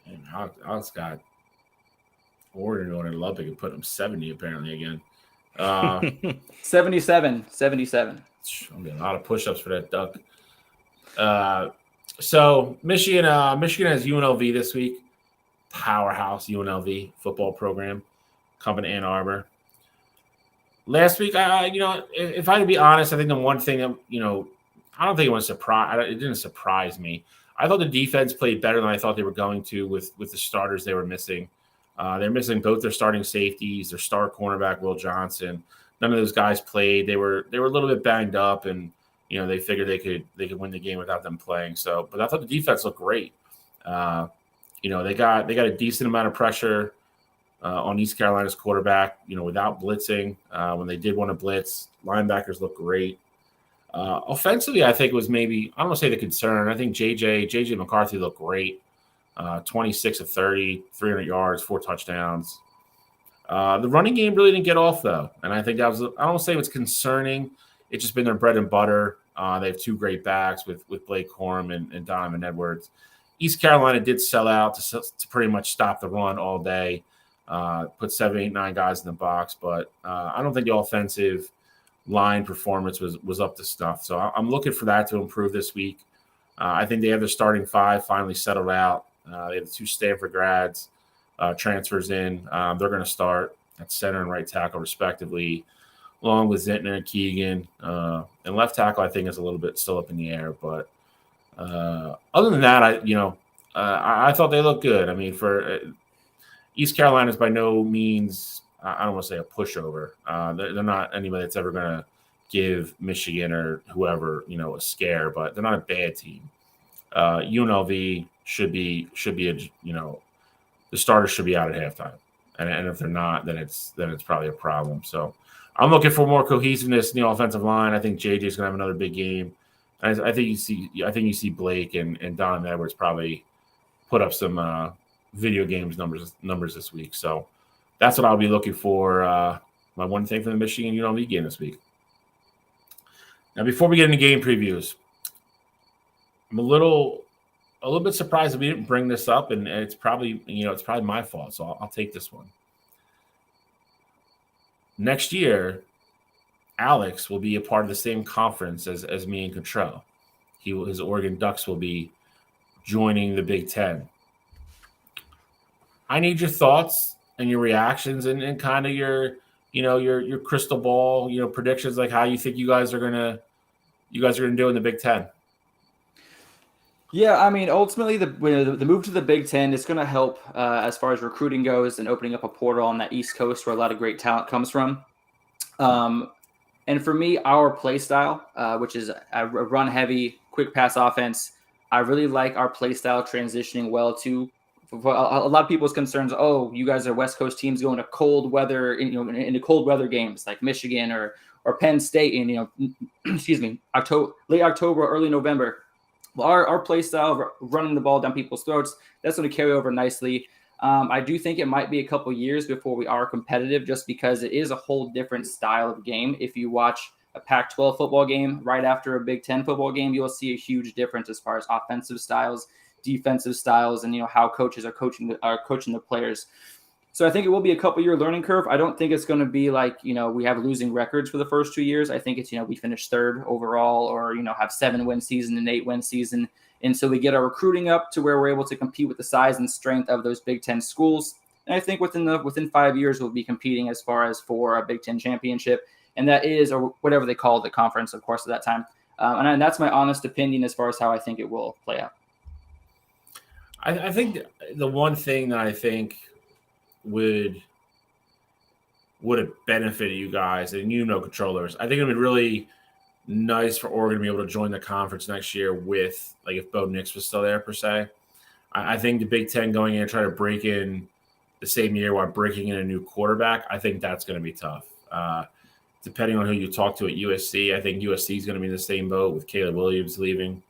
And Alex got Oregon going to Lubbock and put them 70 apparently again. 77. I'm getting a lot of push-ups for that Duck. So Michigan has UNLV this week. Powerhouse UNLV football program coming to Ann Arbor. Last week, if I had to be honest, I think the one thing that, I don't think it didn't surprise me. I thought the defense played better than I thought they were going to with the starters they were missing. They're missing both their starting safeties, their star cornerback, Will Johnson. None of those guys played. They were a little bit banged up, and they figured they could win the game without them playing. So, but I thought the defense looked great. They got a decent amount of pressure on East Carolina's quarterback, without blitzing. When they did want to blitz, linebackers looked great. Offensively, I think it was maybe, I don't want to say the concern. I think JJ McCarthy looked great. 26 of 30, 300 yards, 4 touchdowns. The running game really didn't get off, though. And I think that was, I don't want to say it was concerning. It's just been their bread and butter. They have 2 great backs with Blake Corum and Donovan Edwards. East Carolina did sell out to pretty much stop the run all day, put 7, 8, 9 guys in the box. But I don't think the offensive line performance was up to snuff. So I'm looking for that to improve this week. I think they have their starting 5 finally settled out. They have the 2 Stanford grads, transfers in. They're going to start at center and right tackle, respectively, along with Zentner and Keegan. And left tackle, I think, is a little bit still up in the air. But other than that, I thought they looked good. I mean, for East Carolina is by no means, I don't want to say a pushover. They're not anybody that's ever going to give Michigan or whoever, a scare, but they're not a bad team. UNLV should be the starters should be out at halftime. And if they're not, then it's probably a problem. So I'm looking for more cohesiveness in the offensive line. I think JJ's gonna have another big game. I think you see Blake and Donovan Edwards probably put up some video games numbers this week. So that's what I'll be looking for. My one thing for the Michigan UNLV game this week. Now, before we get into game previews, I'm a little bit surprised that we didn't bring this up, and it's probably my fault. So I'll take this one. Next year, Alex will be a part of the same conference as me and Cottrell. His Oregon Ducks will be joining the Big Ten. I need your thoughts and your reactions and kind of your crystal ball, predictions, like how you think you guys are gonna do in the Big Ten. Yeah, I mean, ultimately, the move to the Big Ten is going to help as far as recruiting goes and opening up a portal on that East Coast where a lot of great talent comes from. And for me, our play style, which is a run-heavy, quick pass offense, I really like our play style transitioning well to a lot of people's concerns. Oh, you guys are West Coast teams going to cold weather, into cold weather games like Michigan or Penn State in late October, early November. Well, our play style of running the ball down people's throats, that's going to carry over nicely. I do think it might be a couple years before we are competitive just because it is a whole different style of game. If you watch a Pac-12 football game right after a Big Ten football game, you'll see a huge difference as far as offensive styles, defensive styles, and how coaches are coaching the players. So I think it will be a couple-year learning curve. I don't think it's going to be like, we have losing records for the first 2 years. I think it's, we finish third overall or, have 7-win season and 8-win season. And so we get our recruiting up to where we're able to compete with the size and strength of those Big Ten schools. And I think within 5 years, we'll be competing as far as for a Big Ten championship. And that is, or whatever they call the conference, of course, at that time. And that's my honest opinion as far as how I think it will play out. I think the one thing that I think would have benefited you guys, and controllers, I think it would be really nice for Oregon to be able to join the conference next year with, like, if Bo Nix was still there per se. I think the Big Ten going in and trying to break in the same year while breaking in a new quarterback, I think that's going to be tough. Depending on who you talk to at USC, I think USC is going to be in the same boat with Caleb Williams leaving.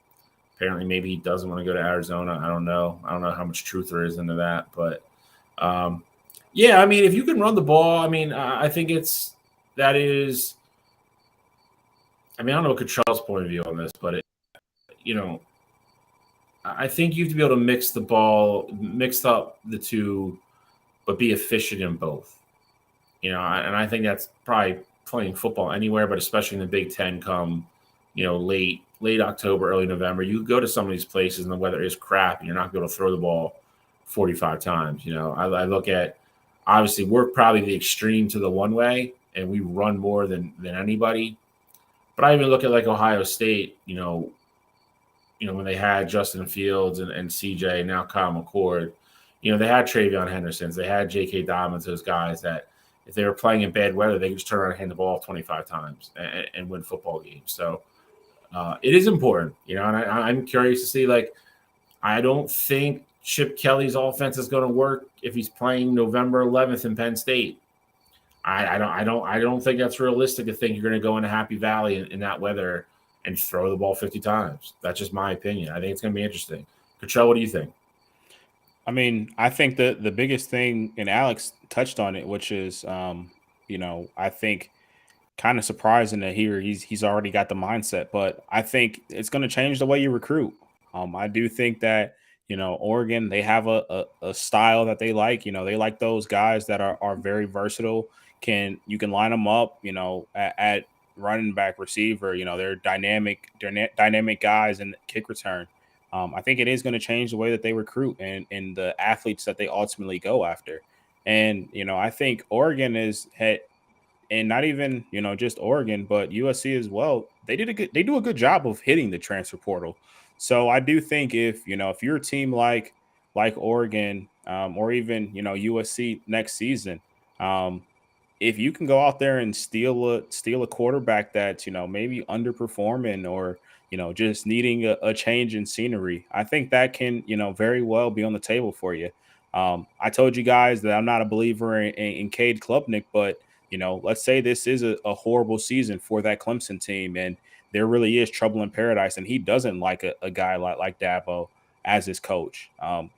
Apparently, maybe he doesn't want to go to Arizona. I don't know how much truth there is into that. But, yeah, I mean, if you can run the ball, I mean, I think I don't know Cottrell's point of view on this, but, I think you have to be able to mix up the two, but be efficient in both. And I think that's probably playing football anywhere, but especially in the Big Ten come, late October, early November. You go to some of these places and the weather is crap and you're not going to be able to throw the ball 45 times. I look at, obviously, we're probably the extreme to the one way and we run more than anybody. But I even look at like Ohio State, when they had Justin Fields and CJ, now Kyle McCord, they had Travion Hendersons, they had J.K. Dobbins, those guys that if they were playing in bad weather, they could just turn around and hand the ball 25 times and win football games. So it is important, and I'm curious to see, like, I don't think Chip Kelly's offense is going to work if he's playing November 11th in Penn State. I don't think that's realistic to think you're going to go into Happy Valley in that weather and throw the ball 50 times. That's just my opinion. I think it's going to be interesting. Cottrell, what do you think? I mean, I think the biggest thing, and Alex touched on it, which is, I think kind of surprising to hear he's already got the mindset, but I think it's going to change the way you recruit. I do think that, Oregon, they have a style that they like. They like those guys that are very versatile. You can line them up, at running back, receiver. They're dynamic guys in kick return. I think it is going to change the way that they recruit and the athletes that they ultimately go after. And, I think Oregon and not even, just Oregon, but USC as well. They do a good job of hitting the transfer portal. So I do think if you're a team like Oregon, or even, USC next season, if you can go out there and steal a quarterback that's, maybe underperforming or, just needing a change in scenery, I think that can, very well be on the table for you. I told you guys that I'm not a believer in Cade Klubnik, but, let's say this is a horrible season for that Clemson team and there really is trouble in paradise and he doesn't like a guy like Dabo as his coach.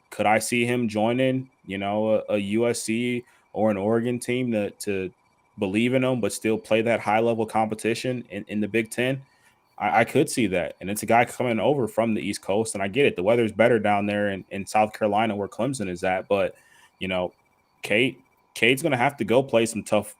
Could I see him joining, a USC or an Oregon team to believe in them, but still play that high level competition in the Big Ten? I could see that. And it's a guy coming over from the East Coast. And I get it. The weather's better down there in South Carolina where Clemson is at. But, Cade's going to have to go play some tough,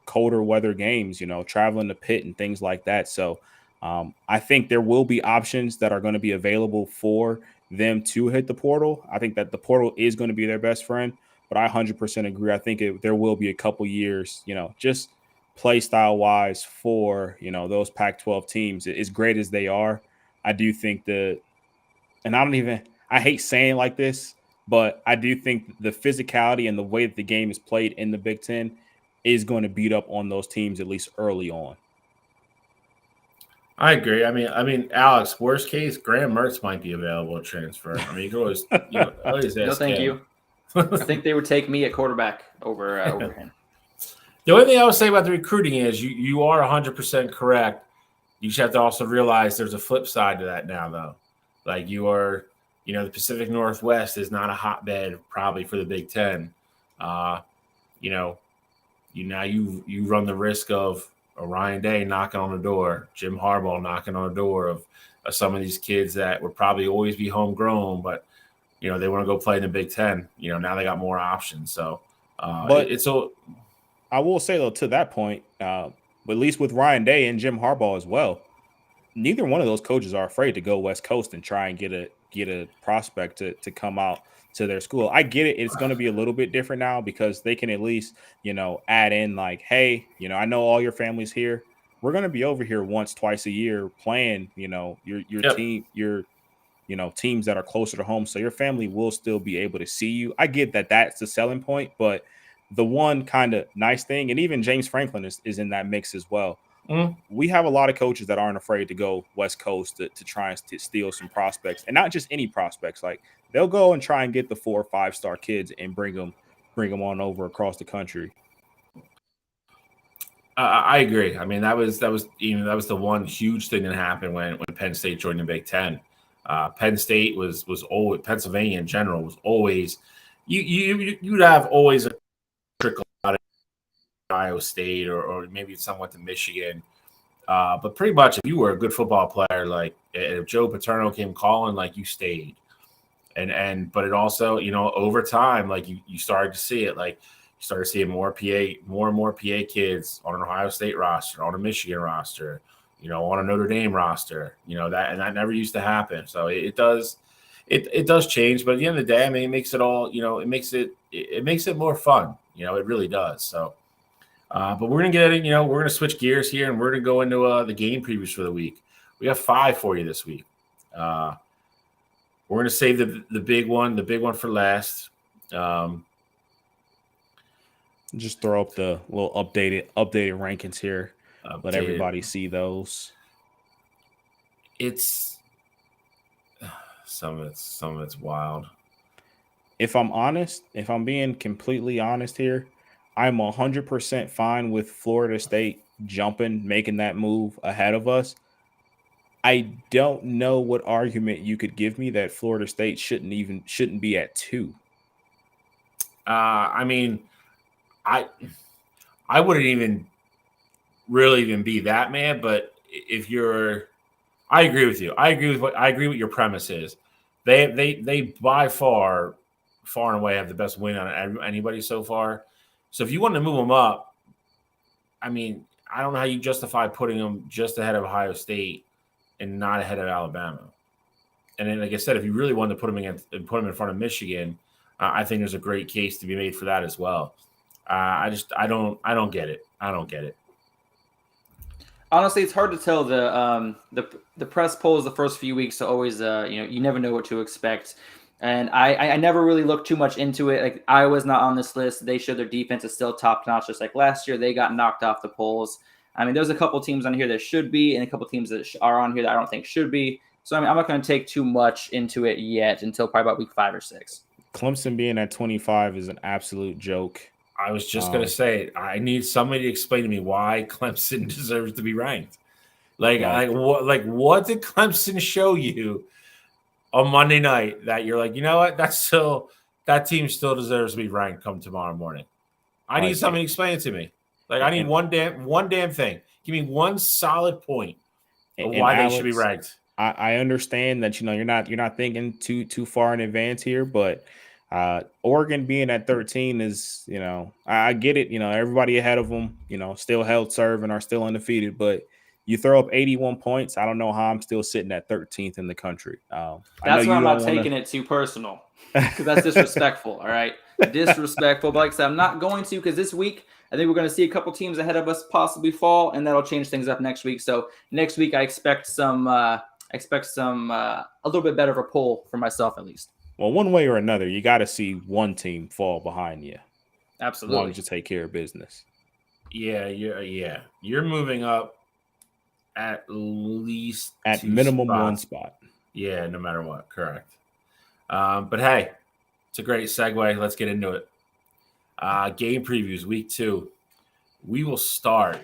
colder weather games, traveling to Pitt and things like that. So I think there will be options that are going to be available for them to hit the portal. I think that the portal is going to be their best friend. But I 100% agree. I think there will be a couple years, just play style wise for, those Pac-12 teams, as great as they are. I do think I hate saying like this, but I do think the physicality and the way that the game is played in the Big Ten is going to beat up on those teams, at least early on. I agree. I mean, Alex, worst case, Graham Mertz might be available to transfer. I mean, you can always, always ask no, thank him. you. I think they would take me at quarterback over him. The only thing I would say about the recruiting is you are 100% correct. You just have to also realize there's a flip side to that now, though. Like you are, the Pacific Northwest is not a hotbed probably for the Big Ten. You run the risk of Ryan Day knocking on the door, Jim Harbaugh knocking on the door of some of these kids that would probably always be homegrown, but they want to go play in the Big Ten. Now they got more options. So, But it's a I will say though, to that point, at least with Ryan Day and Jim Harbaugh as well, neither one of those coaches are afraid to go West Coast and try and get a prospect to come out to their school. I get it; it's going to be a little bit different now because they can at least add in like, hey, I know all your family's here. We're going to be over here once, twice a year playing. Your Yep. team, your teams that are closer to home, so your family will still be able to see you. I get that that's the selling point, but the one kind of nice thing, and even James Franklin is in that mix as well. Mhm. We have a lot of coaches that aren't afraid to go West Coast to try and steal some prospects, and not just any prospects. Like they'll go and try and get the 4 or 5 star kids and bring them on over across the country. I agree. I mean, that was the one huge thing that happened when Penn State joined the Big Ten. Penn State was always, Pennsylvania in general was always you'd have always a trickle out of Ohio State or maybe some went to Michigan. But pretty much, if you were a good football player, like if Joe Paterno came calling, like you stayed. But it also, over time, like you started to see it, like you started seeing more and more PA kids on an Ohio State roster, on a Michigan roster, on a Notre Dame roster, that never used to happen. So it does change. But at the end of the day, I mean, it makes it all, it makes it more fun. It really does. So. But we're going to get it, we're going to switch gears here and we're going to go into the game previews for the week. We have 5 for you this week. We're going to save the big one for last. Just throw up the little updated rankings here. Let everybody see those. It's some of it's wild. If I'm being completely honest here, I'm 100% fine with Florida State making that move ahead of us. I don't know what argument you could give me that Florida State shouldn't be at 2. I mean, I wouldn't even really be that mad, but I agree with you. I agree with your premise is. They by far and away have the best win on anybody so far. So if you want to move them up, I mean, I don't know how you justify putting them just ahead of Ohio State and not ahead of Alabama. And then, like I said, if you really wanted to put them in front of Michigan, I think there's a great case to be made for that as well. I don't get it. I don't get it. Honestly, it's hard to tell. The press polls the first few weeks are always you never know what to expect. And I never really looked too much into it. Like Iowa's not on this list. They show their defense is still top notch, just like last year. They got knocked off the polls. I mean, there's a couple teams on here that should be, and a couple teams that are on here that I don't think should be. So I mean, I'm not going to take too much into it yet until probably about week 5 or 6. Clemson being at 25 is an absolute joke. I was just going to say, I need somebody to explain to me why Clemson deserves to be ranked. What did Clemson show you on Monday night that you're like, you know what? That team still deserves to be ranked come tomorrow morning. I need somebody to explain it to me. Like I need one damn thing. Give me one solid point of why Alex, they should be ranked. I understand that you're not thinking too far in advance here, but Oregon being at 13 is, I get it. Everybody ahead of them, still held serve and are still undefeated, but you throw up 81 points. I don't know how I'm still sitting at 13th in the country. That's why I'm not taking it too personal, because that's disrespectful. All right. Disrespectful. But like I said, I'm not going to, because this week, I think we're going to see a couple teams ahead of us possibly fall, and that'll change things up next week. So next week, I expect a little bit better of a poll for myself, at least. Well, one way or another, you got to see one team fall behind you. Absolutely. As long as you take care of business. Yeah. You're moving up at least at minimum spots. 1 spot. Yeah, no matter what. Correct. But hey, it's a great segue. Let's get into it. Game previews, week 2. We will start.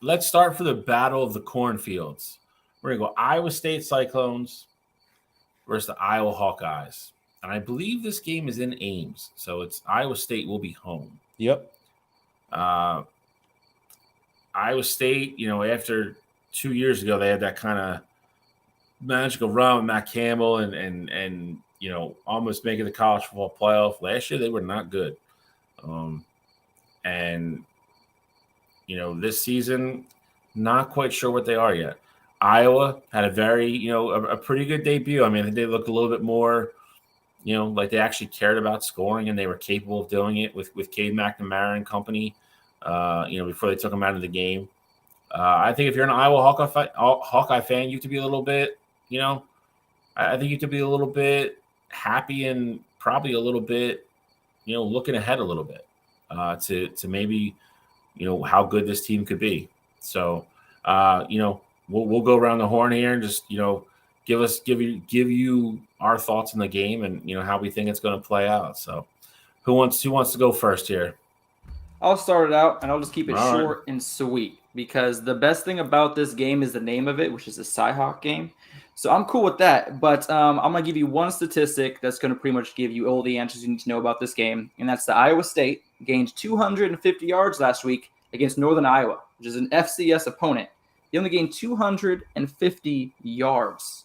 Let's start for the Battle of the Cornfields. We're going to go Iowa State Cyclones versus the Iowa Hawkeyes. And I believe this game is in Ames. So it's Iowa State will be home. Yep. Iowa State, after 2 years ago, they had that kind of magical run with Matt Campbell and almost making the college football playoff. Last year they were not good, and this season, not quite sure what they are yet. Iowa had a very a pretty good debut. I mean, they looked a little bit more like they actually cared about scoring and they were capable of doing it with Cade McNamara and company. Before they took him out of the game. I think if you're an Iowa Hawkeye fan, you have to be a little bit, I think you have to be a little bit happy and probably a little bit, looking ahead a little bit to maybe, how good this team could be. So, we'll go around the horn here and just, give you our thoughts on the game and, how we think it's going to play out. So who wants to go first here? I'll start it out, and I'll just keep it All short and sweet because the best thing about this game is the name of it, which is a Cyhawk game. So I'm cool with that, but I'm going to give you one statistic that's going to pretty much give you all the answers you need to know about this game, and that's the Iowa State gained 250 yards last week against Northern Iowa, which is an FCS opponent. They only gained 250 yards.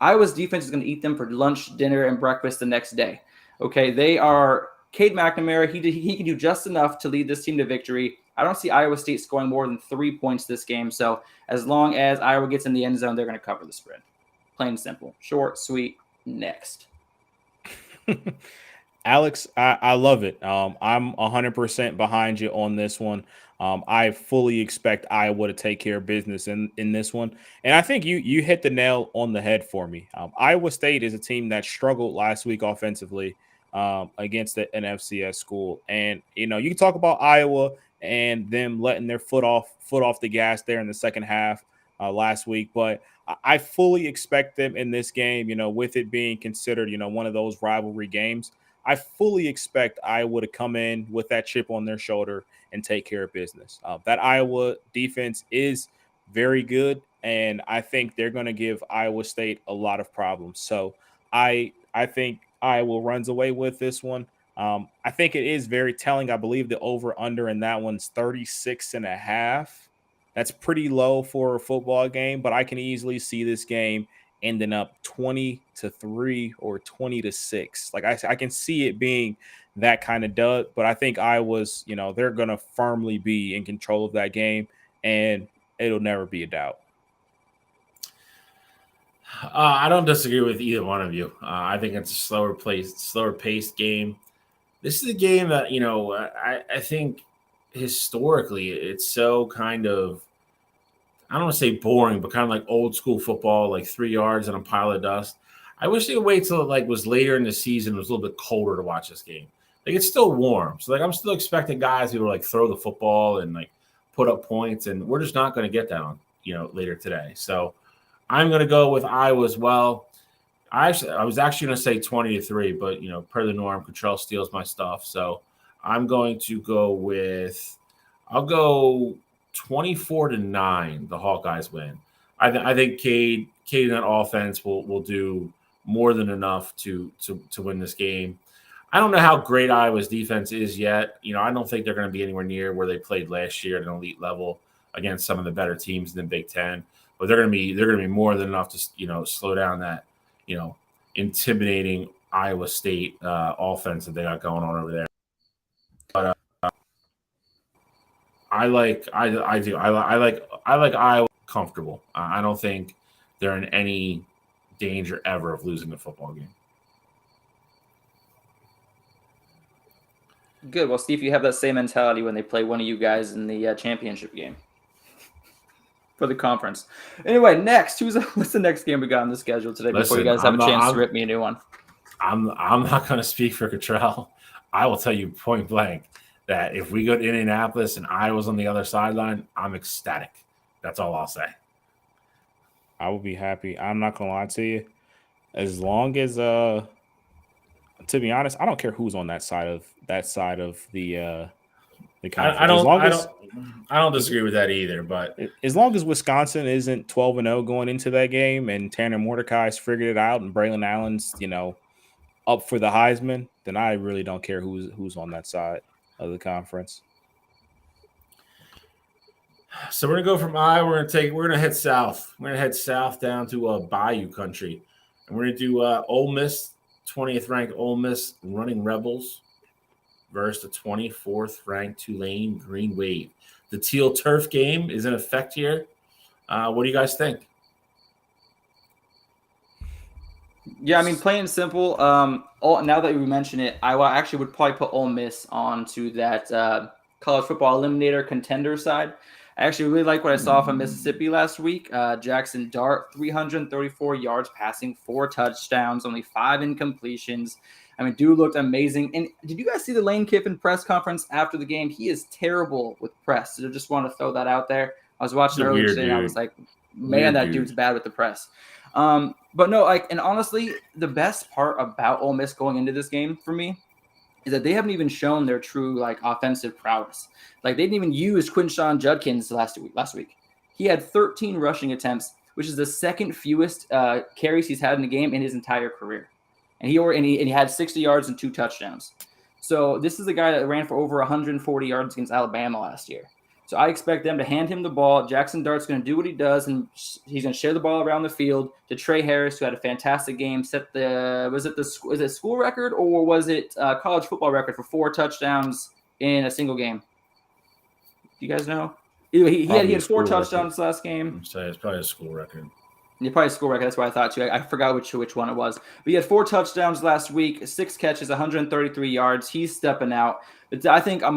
Iowa's defense is going to eat them for lunch, dinner, and breakfast the next day. Okay, they are Cade McNamara. He can do just enough to lead this team to victory. I don't see Iowa State scoring more than 3 points this game. So as long as Iowa gets in the end zone, they're going to cover the spread. Plain and simple. Short, sweet, next. Alex, I love it. I'm 100% behind you on this one. I fully expect Iowa to take care of business in this one. And I think you hit the nail on the head for me. Iowa State is a team that struggled last week offensively against an FCS school. And, you can talk about Iowa and them letting their foot off the gas there in the second half last week. But I fully expect them in this game, with it being considered, one of those rivalry games. I fully expect Iowa to come in with that chip on their shoulder and take care of business. That Iowa defense is very good, and I think they're going to give Iowa State a lot of problems. So I think Iowa runs away with this one. I think it is very telling. I believe the over-under in that one's 36.5. That's pretty low for a football game, but I can easily see this game ending up 20-3 or 20-6. Like I can see it being that kind of dud, but I think Iowa's, they're going to firmly be in control of that game, and it'll never be a doubt. I don't disagree with either one of you. I think it's a slower paced game. This is a game that, I think historically it's so kind of, I don't want to say boring, but kind of like old school football, like 3 yards and a pile of dust. I wish they would wait till it was later in the season. It was a little bit colder to watch this game. It's still warm. So I'm still expecting guys who throw the football and put up points. And we're just not going to get that on, later today. So I'm going to go with Iowa as well. I was actually going to say 20-3, but per the norm, Cottrell steals my stuff. So I'm going to go with, I'll go 24-9. The Hawkeyes win. I think Cade and that offense will do more than enough to win this game. I don't know how great Iowa's defense is yet. I don't think they're going to be anywhere near where they played last year at an elite level against some of the better teams in the Big Ten. But they're going to be more than enough to slow down that intimidating Iowa State offense that they got going on over there. But I like Iowa comfortable. I don't think they're in any danger ever of losing the football game. Good. Well, Steve, you have that same mentality when they play one of you guys in the championship game for the conference. Anyway, next, what's the next game we got on the schedule today? Before you guys have a chance to rip me a new one. I'm not going to speak for Cottrell. I will tell you point blank that if we go to Indianapolis and Iowa's on the other sideline, I'm ecstatic. That's all I'll say. I will be happy. I'm not going to lie to you. As long as to be honest, I don't care who's on that side of the conference. I don't disagree with that either. But as long as Wisconsin isn't 12-0 going into that game, and Tanner Mordecai's figured it out, and Braylon Allen's up for the Heisman, then I really don't care who's on that side of the conference. So we're gonna go from Iowa. We're gonna head south. We're gonna head south down to Bayou country, and we're gonna do Ole Miss 20th ranked Ole Miss Running Rebels versus the 24th ranked Tulane Green Wave. The teal turf game is in effect here. What do you guys think? Yeah, I mean, plain and simple. Now that you mention it, I actually would probably put Ole Miss onto that college football eliminator contender side. I actually really like what I saw from Mississippi last week. Jackson Dart, 334 yards passing, 4 touchdowns, only 5 incompletions. I mean, dude looked amazing. And did you guys see the Lane Kiffin press conference after the game? He is terrible with press. So just want to throw that out there. I was watching earlier today, and I was like, man, that dude's bad with the press. But no, and honestly, the best part about Ole Miss going into this game for me is that they haven't even shown their true offensive prowess. They didn't even use Quinshawn Judkins last week. He had 13 rushing attempts, which is the second fewest carries he's had in a game in his entire career, and he had 60 yards and 2 touchdowns. So this is the guy that ran for over 140 yards against Alabama last year. So I expect them to hand him the ball. Jackson Dart's going to do what he does, and he's going to share the ball around the field to Trey Harris, who had a fantastic game. Is it school record or was it college football record for 4 touchdowns in a single game? Do you guys know? He had 4 touchdowns last game. I'd say it's probably a school record. Yeah, probably a school record. That's what I thought too. I forgot which one it was. But he had 4 touchdowns last week, 6 catches, 133 yards. He's stepping out. But I think all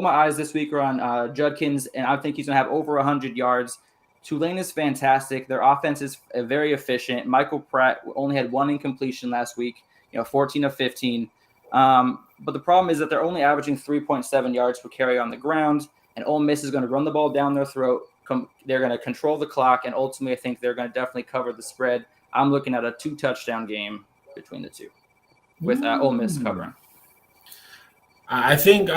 my eyes this week are on Judkins, and I think he's going to have over 100 yards. Tulane is fantastic. Their offense is very efficient. Michael Pratt only had 1 incompletion last week, 14 of 15. But the problem is that they're only averaging 3.7 yards per carry on the ground, and Ole Miss is going to run the ball down their throat. They're going to control the clock, and ultimately I think they're going to definitely cover the spread. I'm looking at a 2-touchdown game between the two with Ole Miss covering. Listen,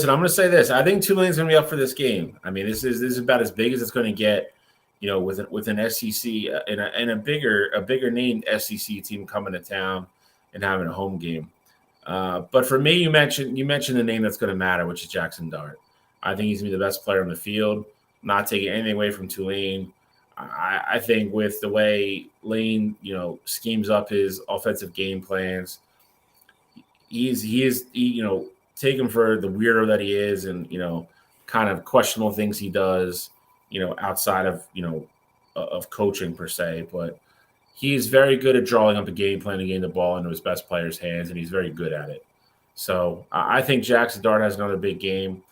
I'm going to say this. I think Tulane's going to be up for this game. I mean, this is about as big as it's going to get, with an SEC and a bigger named SEC team coming to town and having a home game. But for me, you mentioned the name that's going to matter, which is Jackson Dart. I think he's going to be the best player on the field. Not taking anything away from Tulane. I think with the way Lane, schemes up his offensive game plans, he is take him for the weirdo that he is, and kind of questionable things he does, outside of of coaching per se. But he's very good at drawing up a game plan and getting the ball into his best player's hands, and he's very good at it. So I think Jackson Dart has another big game.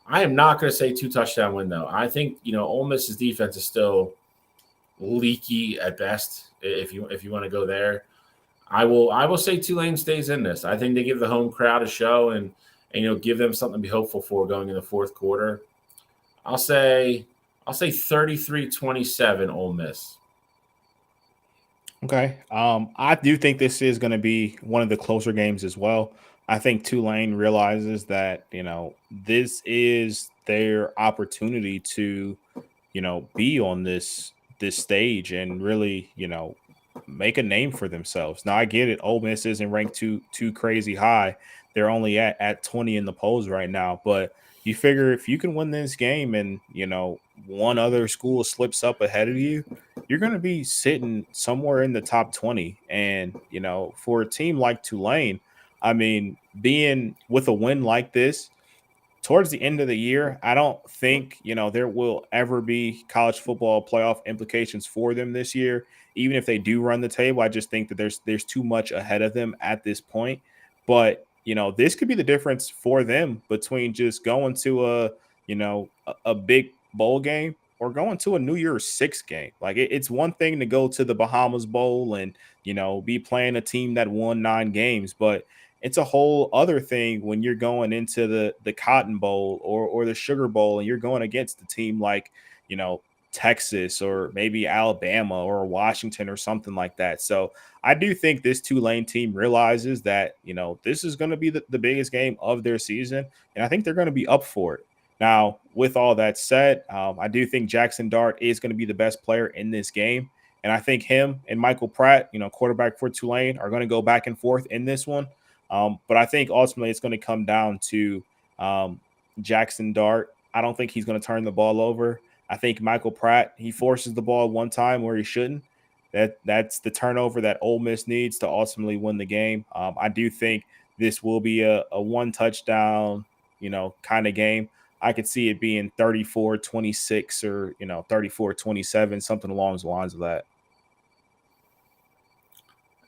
I am not going to say 2-touchdown win, though. I think, Ole Miss's defense is still leaky at best, if you want to go there. I will say Tulane stays in this. I think they give the home crowd a show and give them something to be hopeful for going in the fourth quarter. I'll say 33-27 Ole Miss. Okay. I do think this is going to be one of the closer games as well. I think Tulane realizes that, this is their opportunity to, be on this stage and really, make a name for themselves. Now, I get it. Ole Miss isn't ranked too crazy high. They're only at 20 in the polls right now. But you figure if you can win this game and, one other school slips up ahead of you, you're going to be sitting somewhere in the top 20. And, for a team like Tulane, I mean, being with a win like this towards the end of the year, I don't think, there will ever be college football playoff implications for them this year. Even if they do run the table, I just think that there's too much ahead of them at this point. But, this could be the difference for them between just going to a big bowl game or going to a New Year's Six game. It's one thing to go to the Bahamas Bowl and, be playing a team that won 9 games, but it's a whole other thing when you're going into the Cotton Bowl or the Sugar Bowl and you're going against a team like, Texas or maybe Alabama or Washington or something like that. So I do think this Tulane team realizes that, this is going to be the biggest game of their season, and I think they're going to be up for it. Now, with all that said, I do think Jackson Dart is going to be the best player in this game. And I think him and Michael Pratt, quarterback for Tulane, are going to go back and forth in this one. But I think ultimately it's going to come down to Jackson Dart. I don't think he's going to turn the ball over. I think Michael Pratt, he forces the ball one time where he shouldn't. That's the turnover that Ole Miss needs to ultimately win the game. I do think this will be a one touchdown, kind of game. I could see it being 34-26 or, 34-27, something along the lines of that.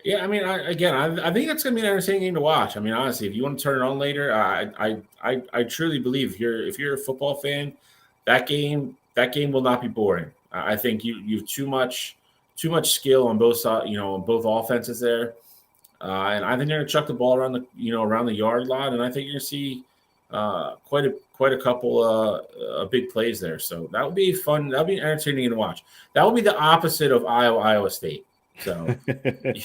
Yeah, I mean, I think that's going to be an entertaining game to watch. I mean, honestly, if you want to turn it on later, I truly believe if you're a football fan, that game will not be boring. I think you've too much skill on both sides, on both offenses there, and I think they're going to chuck the ball around the yard a lot, and I think you're going to see quite a couple big plays there. So that would be fun. That would be entertaining to watch. That would be the opposite of Iowa State. So,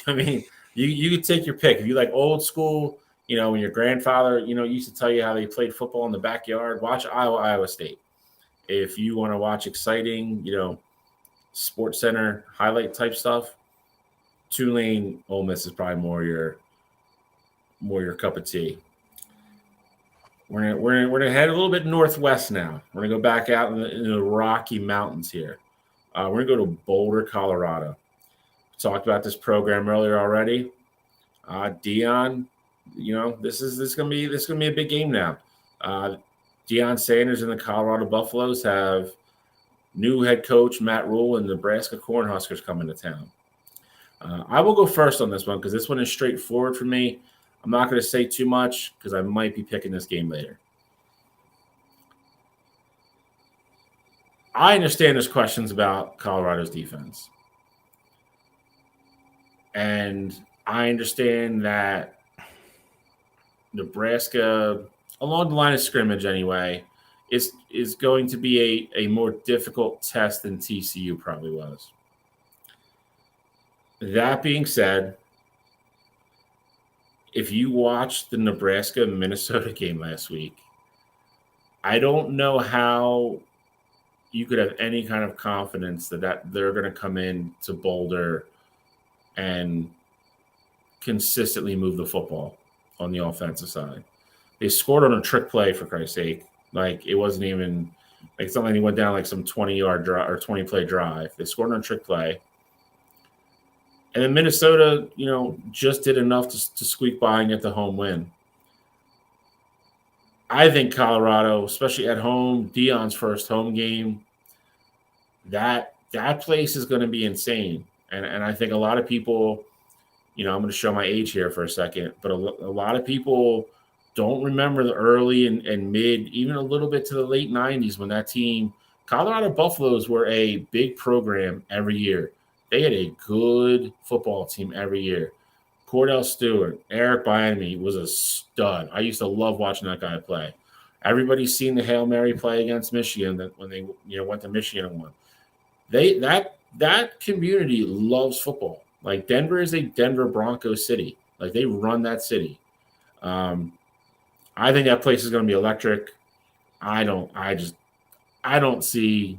I mean, you could take your pick. If you like old school, when your grandfather, used to tell you how they played football in the backyard, watch Iowa State. If you want to watch exciting, Sports Center highlight type stuff, Tulane, Ole Miss is probably more your cup of tea. We're gonna head a little bit northwest now. We're gonna go back out in the Rocky Mountains here. We're gonna go to Boulder, Colorado. Talked about this program earlier already. Deion, this is gonna be a big game now. Deion Sanders and the Colorado Buffaloes have new head coach Matt Rule and Nebraska Cornhuskers coming to town. I will go first on this one because this one is straightforward for me. I'm not going to say too much because I might be picking this game later. I understand there's questions about Colorado's defense. And I understand that Nebraska, along the line of scrimmage anyway, is going to be a more difficult test than TCU probably was. That being said, if you watched the Nebraska-Minnesota game last week, I don't know how you could have any kind of confidence that they're going to come in to Boulder and consistently move the football on the offensive side. They scored on a trick play, for Christ's sake. Like, it wasn't even – like, something he went down like some 20-yard drive or 20-play drive. They scored on a trick play. And then Minnesota, just did enough to squeak by and get the home win. I think Colorado, especially at home, Deion's first home game, that place is going to be insane. And I think a lot of people, I'm going to show my age here for a second, but a lot of people don't remember the early and mid, even a little bit to the late 90s when that team, Colorado Buffaloes were a big program every year. They had a good football team every year. Cordell Stewart, Eric Bieniemy was a stud. I used to love watching that guy play. Everybody's seen the Hail Mary play against Michigan when they went to Michigan and won. That community loves football. Like, Denver is a Denver Broncos city. Like, they run that city. I think that place is going to be electric. I don't see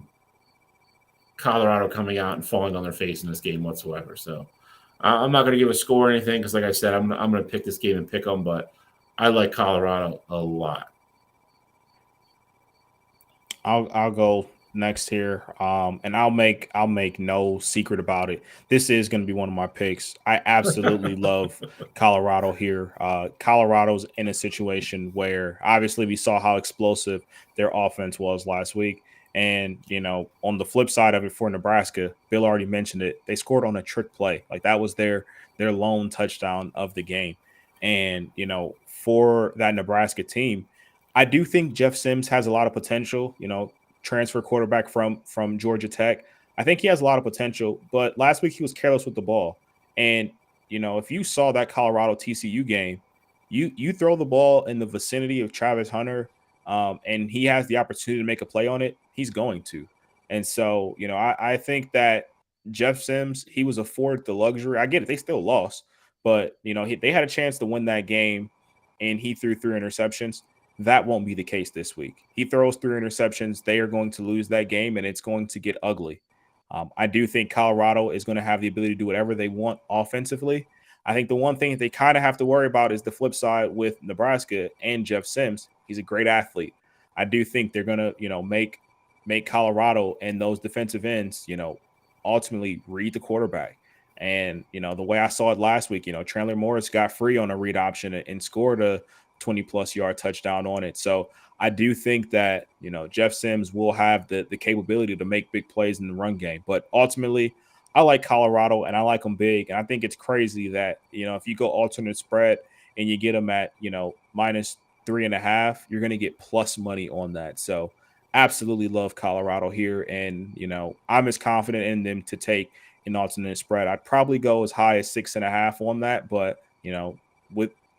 Colorado coming out and falling on their face in this game whatsoever. So I'm not going to give a score or anything because, like I said, I'm going to pick this game and pick them, but I like Colorado a lot. I'll go next here, and I'll make no secret about it. This is going to be one of my picks. I absolutely love Colorado here. Colorado's in a situation where obviously we saw how explosive their offense was last week. And, on the flip side of it for Nebraska, Bill already mentioned it. They scored on a trick play. Like, that was their lone touchdown of the game. And, for that Nebraska team, I do think Jeff Sims has a lot of potential, transfer quarterback from Georgia Tech. I think he has a lot of potential, but last week he was careless with the ball. And, if you saw that Colorado TCU game, you throw the ball in the vicinity of Travis Hunter, and he has the opportunity to make a play on it, he's going to. And so, I think that Jeff Sims, he was afforded the luxury. I get it. They still lost, but, they had a chance to win that game, and he threw 3 interceptions. That won't be the case this week. He throws 3 interceptions. They are going to lose that game, and it's going to get ugly. I do think Colorado is going to have the ability to do whatever they want offensively. I think the one thing that they kind of have to worry about is the flip side with Nebraska and Jeff Sims. He's a great athlete. I do think they're going to, make Colorado and those defensive ends, ultimately read the quarterback. And, the way I saw it last week, Chandler Morris got free on a read option and scored a 20-plus yard touchdown on it. So I do think that, Jeff Sims will have the capability to make big plays in the run game. But ultimately, I like Colorado, and I like them big. And I think it's crazy that, if you go alternate spread and you get them at, minus 3.5, you're going to get plus money on that. So absolutely love Colorado here. And, I'm as confident in them to take an alternate spread. I'd probably go as high as 6.5 on that, but,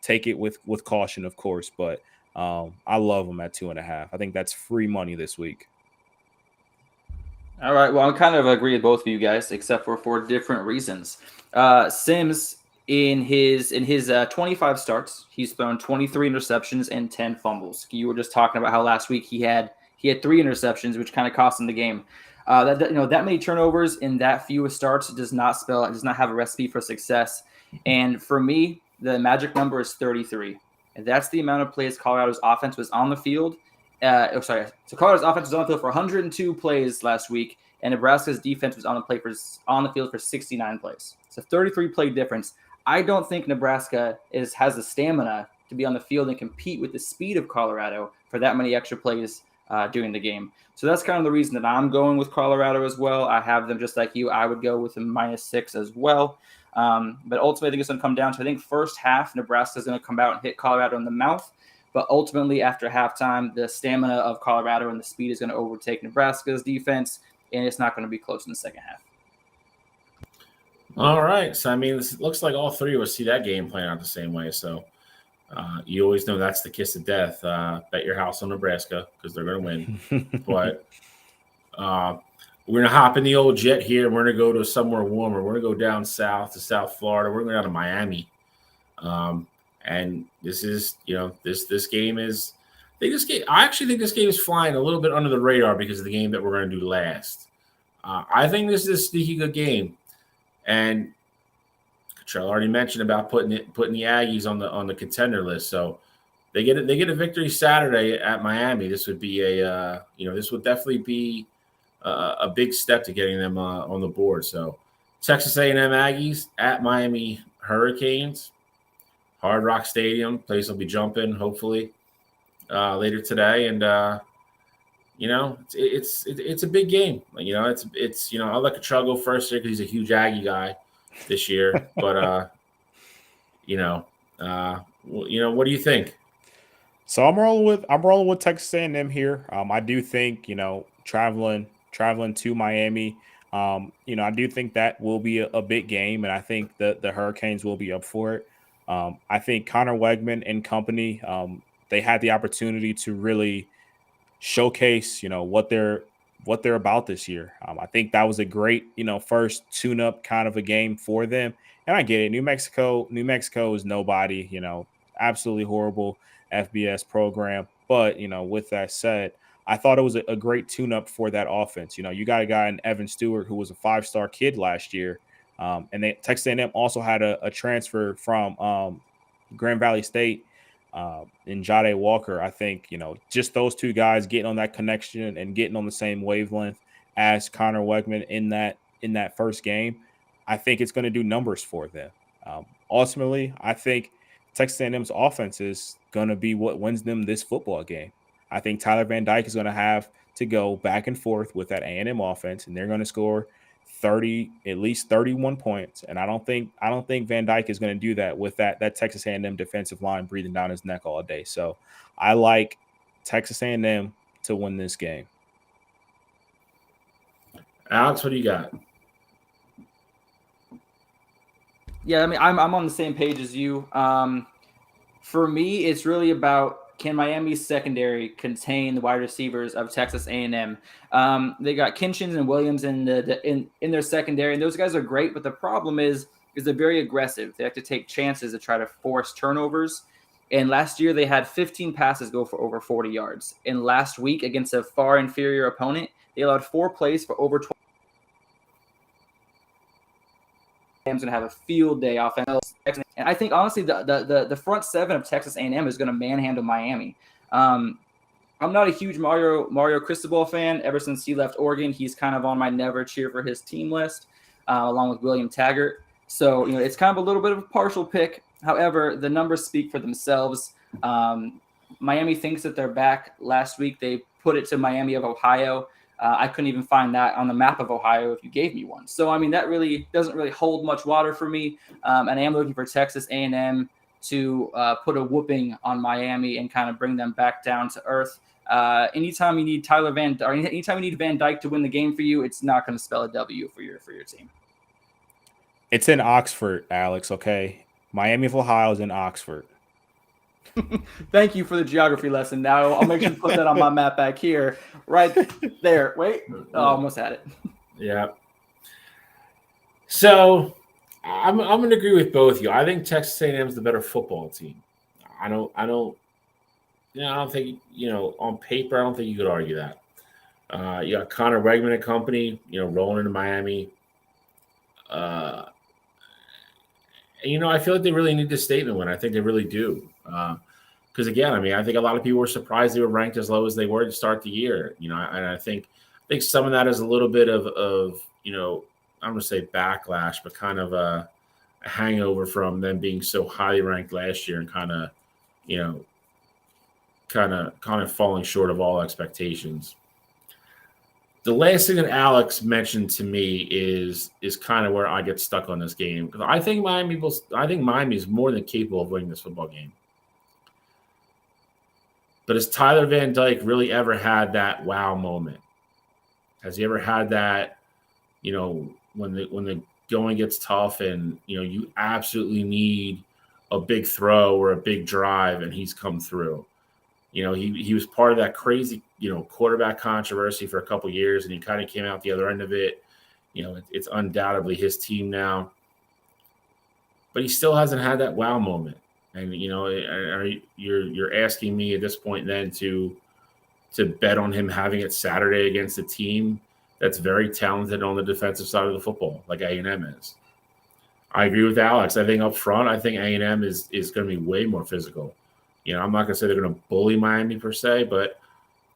take it with caution, of course. But I love them at 2.5. I think that's free money this week. All right. Well, I kind of agree with both of you guys, except for different reasons. Sims, in his 25 starts, he's thrown 23 interceptions and 10 fumbles. You were just talking about how last week he had 3 interceptions, which kind of cost him the game. That many turnovers in that few starts does not have a recipe for success. And for me, the magic number is 33, and that's the amount of plays Colorado's offense was on the field. So Colorado's offense was on the field for 102 plays last week, and Nebraska's defense was on the field for 69 plays. So 33 play difference. I don't think Nebraska has the stamina to be on the field and compete with the speed of Colorado for that many extra plays during the game. So that's kind of the reason that I'm going with Colorado as well. I have them just like you. I would go with a -6 as well. But ultimately, I think it's going to come down to, I think first half, Nebraska is going to come out and hit Colorado in the mouth. But ultimately, after halftime, the stamina of Colorado and the speed is going to overtake Nebraska's defense, and it's not going to be close in the second half. All right. So, it looks like all three of us see that game playing out the same way. So, you always know that's the kiss of death. Bet your house on Nebraska because they're going to win. But we're going to hop in the old jet here. We're going to go to somewhere warmer. We're going to go down south to South Florida. We're going to go down to Miami. And this is, this game is – I actually think this game is flying a little bit under the radar because of the game that we're going to do last. I think this is a sneaky good game. And Cottrell already mentioned about putting the Aggies on the contender list. So they get a victory Saturday at Miami. This would be this would definitely be a big step to getting them on the board. So Texas A&M Aggies at Miami Hurricanes, Hard Rock Stadium. Place will be jumping hopefully later today, and it's a big game. I'll let Cottrell go first here because he's a huge Aggie guy this year. But what do you think? So I'm rolling with Texas A&M here. I do think traveling to Miami. I do think that will be a big game, and I think that the Hurricanes will be up for it. I think Connor Wegman and company, they had the opportunity to really showcase, what they're about this year. I think that was a great, first tune-up kind of a game for them. And I get it. New Mexico is nobody, absolutely horrible FBS program. But, with that said, I thought it was a great tune-up for that offense. You got a guy in Evan Stewart who was a 5-star kid last year. And Texas A&M also had a transfer from Grand Valley State in Tez Walker. I think, just those two guys getting on that connection and getting on the same wavelength as Connor Wegman in that first game, I think it's going to do numbers for them. Ultimately, I think Texas A&M's offense is going to be what wins them this football game. I think Tyler Van Dyke is going to have to go back and forth with that A&M offense, and they're going to score at least 31 points. And I don't think Van Dyke is going to do that with that Texas A&M defensive line breathing down his neck all day. So I like Texas A&M to win this game. Alex, what do you got? Yeah, I'm on the same page as you. For me, it's really about, can Miami's secondary contain the wide receivers of Texas A&M? They got Kinchins and Williams in their secondary, and those guys are great. But the problem is they're very aggressive. They have to take chances to try to force turnovers. And last year they had 15 passes go for over 40 yards. And last week against a far inferior opponent, they allowed 4 plays for over 20. Going to have a field day offense, and I think honestly the front seven of Texas A&M is going to manhandle Miami. I'm not a huge Mario Cristobal fan. Ever since he left Oregon, he's kind of on my never cheer for his team list, along with William Taggart. So, it's kind of a little bit of a partial pick. However, the numbers speak for themselves. Miami thinks that they're back. Last week, they put it to Miami of Ohio. I couldn't even find that on the map of Ohio if you gave me one. So, that really doesn't really hold much water for me. And I am looking for Texas A&M to put a whooping on Miami and kind of bring them back down to earth. Anytime you need anytime you need Van Dyke to win the game for you, it's not going to spell a W for your team. It's in Oxford, Alex. Okay, Miami of Ohio is in Oxford. Thank you for the geography lesson. Now I'll make sure to put that on my map back here, right there. Wait, almost had it. Yeah. So I'm going to agree with both of you. I think Texas A&M is the better football team. I don't think, on paper, I don't think you could argue that. You got Connor Wegman and company, rolling into Miami. I feel like they really need this statement win. I think they really do. Because again, I think a lot of people were surprised they were ranked as low as they were to start the year. And I think some of that is a little bit of I'm going to say backlash, but kind of a hangover from them being so highly ranked last year and kind of falling short of all expectations. The last thing that Alex mentioned to me is kind of where I get stuck on this game, because I think Miami is more than capable of winning this football game. But has Tyler Van Dyke really ever had that wow moment? Has he ever had that, when the going gets tough and you absolutely need a big throw or a big drive and he's come through? He was part of that crazy, quarterback controversy for a couple of years, and he kind of came out the other end of it. It's undoubtedly his team now, but he still hasn't had that wow moment. And you're asking me at this point then to bet on him having it Saturday against a team that's very talented on the defensive side of the football, like A&M is. I agree with Alex. I think up front, I think A&M is going to be way more physical. I'm not going to say they're going to bully Miami per se, but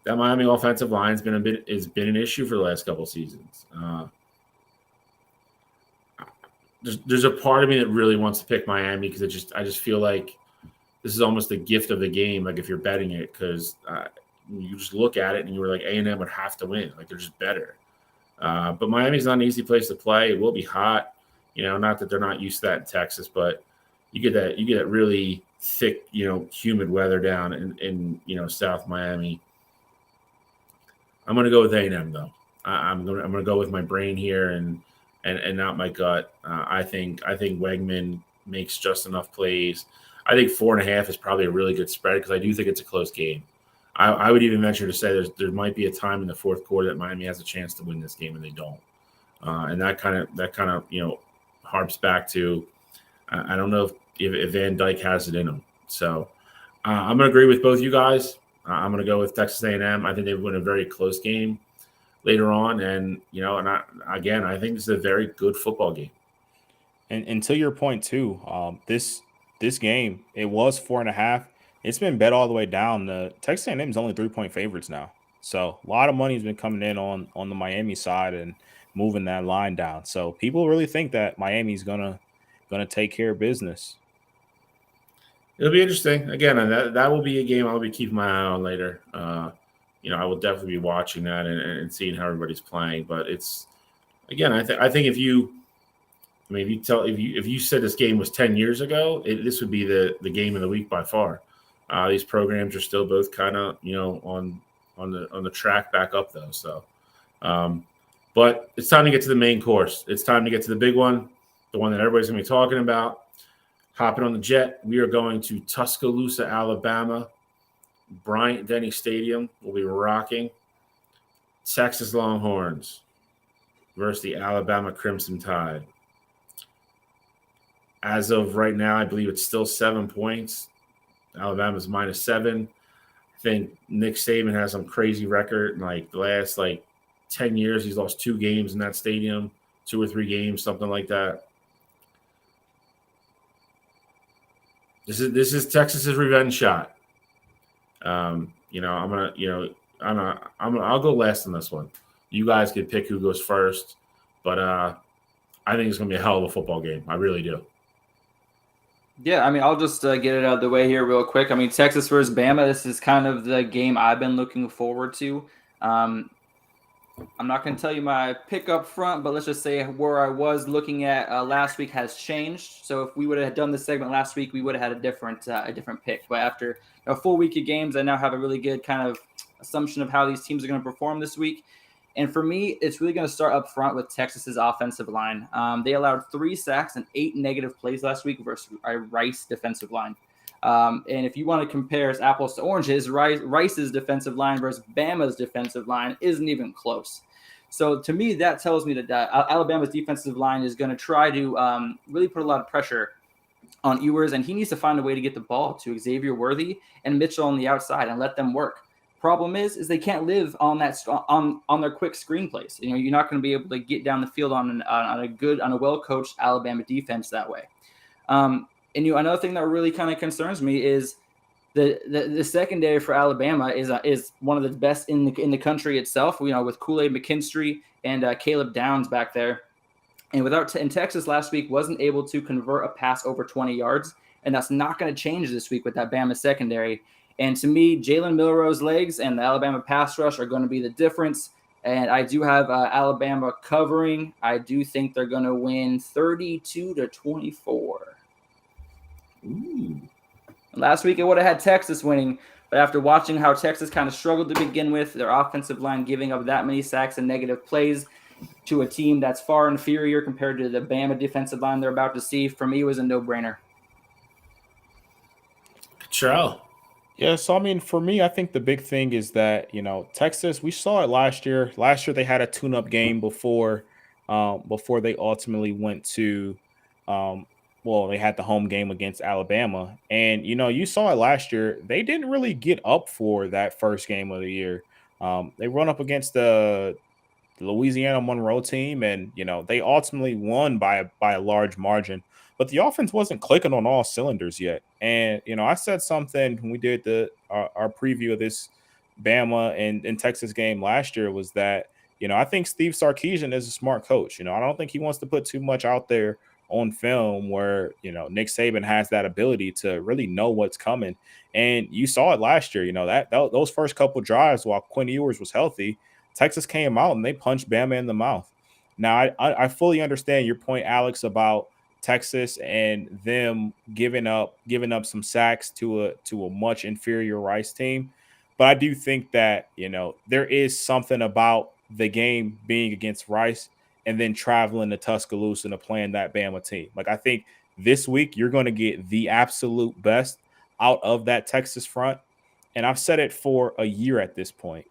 that Miami offensive line has been an issue for the last couple of seasons. There's a part of me that really wants to pick Miami because I just feel like this is almost the gift of the game. Like if you're betting it, because you just look at it and you were like A&M would have to win. Like they're just better. But Miami's not an easy place to play. It will be hot. Not that they're not used to that in Texas, but you get that really thick, humid weather down in South Miami. I'm going to go with A&M though. I'm going to go with my brain here and not my gut. I think Wegman makes just enough plays. I think 4.5 is probably a really good spread because I do think it's a close game. I would even venture to say there might be a time in the fourth quarter that Miami has a chance to win this game and they don't. And that kind of harps back to I don't know if Van Dyke has it in him. So I'm going to agree with both you guys. I'm going to go with Texas A&M. I think they win a very close game later on. And, I think this is a very good football game. And to your point, too, this game, it was 4.5. It's been bet all the way down. The Texas A&M is only 3-point favorites now. So a lot of money has been coming in on the Miami side and moving that line down. So people really think that Miami's gonna take care of business. It'll be interesting. Again, that will be a game I'll be keeping my eye on later. I will definitely be watching that and seeing how everybody's playing. But it's again, I think if you said this game was 10 years ago, this would be the game of the week by far. These programs are still both kind of on the track back up though. So, but it's time to get to the main course. It's time to get to the big one, the one that everybody's gonna be talking about. Hopping on the jet, we are going to Tuscaloosa, Alabama. Bryant-Denny Stadium will be rocking. Texas Longhorns versus the Alabama Crimson Tide. As of right now, I believe it's still 7 points. Alabama's -7. I think Nick Saban has some crazy record. Like the last 10 years, he's lost 2 games in that stadium, 2 or 3 games, something like that. This is Texas's revenge shot. I'll go last on this one. You guys can pick who goes first, but I I think it's going to be a hell of a football game. I really do. Yeah, I mean, I'll just get it out of the way here real quick. I mean, Texas versus Bama, this is kind of the game I've been looking forward to. I'm not going to tell you my pick up front, but let's just say where I was looking at last week has changed. So if we would have done this segment last week, we would have had a different pick. But after a full week of games, I now have a really good kind of assumption of how these teams are going to perform this week. And for me, it's really going to start up front with Texas's offensive line. They allowed 3 sacks and 8 negative plays last week versus a Rice defensive line. And if you want to compare apples to oranges, Rice's defensive line versus Bama's defensive line isn't even close. So to me, that tells me that Alabama's defensive line is going to try to really put a lot of pressure on Ewers, and he needs to find a way to get the ball to Xavier Worthy and Mitchell on the outside and let them work. Problem is they can't live on that on their quick screenplays. You know, you're not going to be able to get down the field on a well-coached Alabama defense that way. And another thing that really kind of concerns me is the secondary for Alabama is one of the best in the country itself. You know, with Kool-Aid McKinstry and Caleb Downs back there, and in Texas last week wasn't able to convert a pass over 20 yards, and that's not going to change this week with that Bama secondary. And to me, Jalen Milroe's legs and the Alabama pass rush are going to be the difference. And I do have Alabama covering. I do think they're going to win 32-24. Ooh. Last week, it would have had Texas winning. But after watching how Texas kind of struggled to begin with, their offensive line giving up that many sacks and negative plays to a team that's far inferior compared to the Bama defensive line they're about to see, for me, was a no-brainer. Trell. Yeah, so I mean, for me, I think the big thing is that, Texas, we saw it last year. Last year they had a tune-up game before they ultimately went to they had the home game against Alabama. And you saw it last year. They didn't really get up for that first game of the year. They run up against the Louisiana Monroe team, and they ultimately won by a large margin. But the offense wasn't clicking on all cylinders yet. And, I said something when we did our preview of this Bama and Texas game last year was that, I think Steve Sarkisian is a smart coach. I don't think he wants to put too much out there on film where, Nick Saban has that ability to really know what's coming. And you saw it last year, that those first couple drives while Quinn Ewers was healthy, Texas came out and they punched Bama in the mouth. Now, I fully understand your point, Alex, about Texas and them giving up some sacks to a much inferior Rice team. But I do think that, there is something about the game being against Rice and then traveling to Tuscaloosa and playing that Bama team. Like, I think this week you're going to get the absolute best out of that Texas front. And I've said it for a year at this point.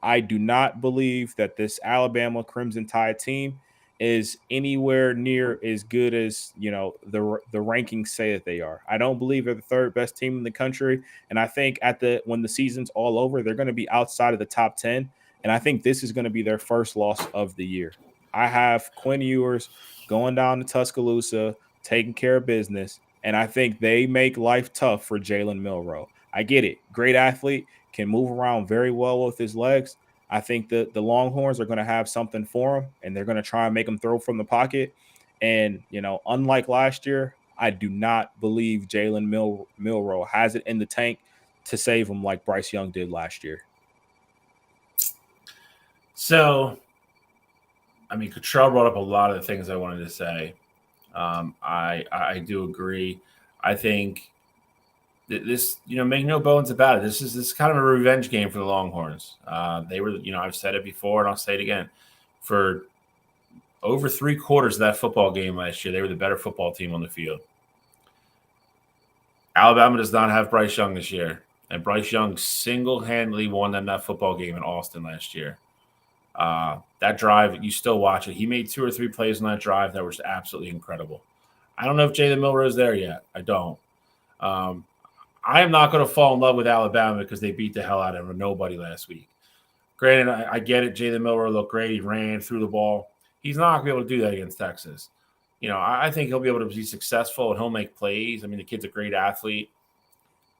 I do not believe that this Alabama Crimson Tide team is anywhere near as good as the rankings say that they are. I don't believe they're the third best team in the country, and I think when the season's all over, they're going to be outside of the top 10. And I think this is going to be their first loss of the year. I have Quinn Ewers going down to Tuscaloosa, taking care of business, and I think they make life tough for Jalen Milroe. I get it, great athlete, can move around very well with his legs. I think the Longhorns are going to have something for him, and they're going to try and make him throw from the pocket. And, unlike last year, I do not believe Jalen Milroe has it in the tank to save him like Bryce Young did last year. So, I mean, Cottrell brought up a lot of the things I wanted to say. I do agree. I think this, make no bones about it. This is kind of a revenge game for the Longhorns. They were, I've said it before and I'll say it again. For over 3/4 of that football game last year, they were the better football team on the field. Alabama does not have Bryce Young this year, and Bryce Young single-handedly won them that football game in Austin last year. That drive, you still watch it. He made 2 or 3 plays on that drive that was absolutely incredible. I don't know if Jalen Milroe is there yet. I don't. I am not going to fall in love with Alabama because they beat the hell out of nobody last week. Granted, I get it. Jalen Milroe looked great. He ran through the ball. He's not going to be able to do that against Texas. I think he'll be able to be successful and he'll make plays. I mean, the kid's a great athlete.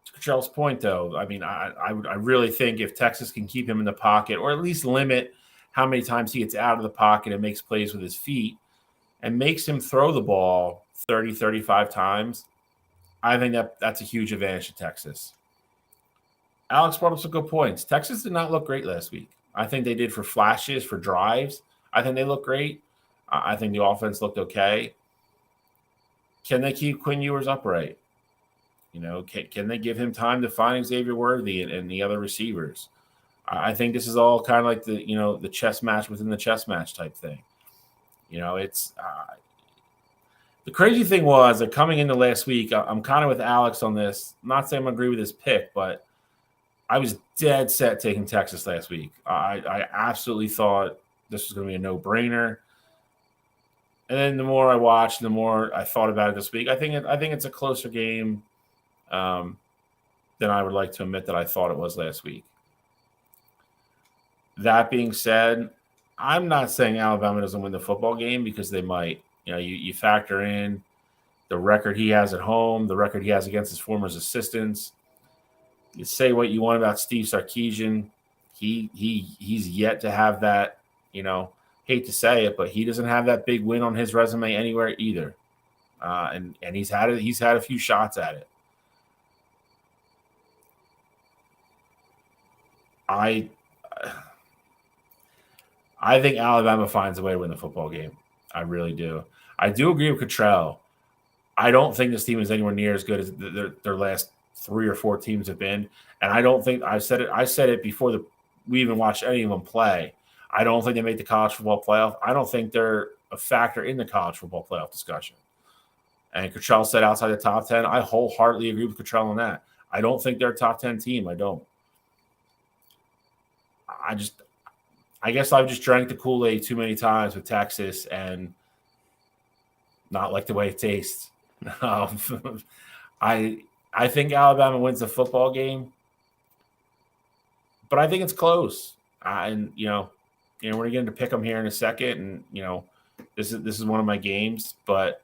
To Cottrell's point, though, I mean, I really think if Texas can keep him in the pocket or at least limit how many times he gets out of the pocket and makes plays with his feet, and makes him throw the ball 30, 35 times, I think that's a huge advantage to Texas. Alex brought up some good points. Texas did not look great last week. I think they did for flashes, for drives. I think they look great. I think the offense looked okay. Can they keep Quinn Ewers upright? Can they give him time to find Xavier Worthy and the other receivers? I think this is all kind of like the chess match within the chess match type thing. It's the crazy thing was that coming into last week, I'm kind of with Alex on this. I'm not saying I agree with his pick, but I was dead set taking Texas last week. I absolutely thought this was going to be a no-brainer. And then the more I watched, the more I thought about it this week. I think it's a closer game than I would like to admit that I thought it was last week. That being said, I'm not saying Alabama doesn't win the football game because they might. You factor in the record he has at home, the record he has against his former assistants. You say what you want about Steve Sarkisian. He's yet to have that, hate to say it, but he doesn't have that big win on his resume anywhere either. And he's had a few shots at it. I think Alabama finds a way to win the football game. I really do. I do agree with Cottrell. I don't think this team is anywhere near as good as their last 3 or 4 teams have been. And I don't think I said it before we even watched any of them play. I don't think they make the college football playoff. I don't think they're a factor in the college football playoff discussion. And Cottrell said outside the top 10. I wholeheartedly agree with Cottrell on that. I don't think they're a top 10 team. I don't. I guess I've just drank the Kool-Aid too many times with Texas and not like the way it tastes. I think Alabama wins the football game, but I think it's close. And we're going to pick them here in a second, and this is one of my games. But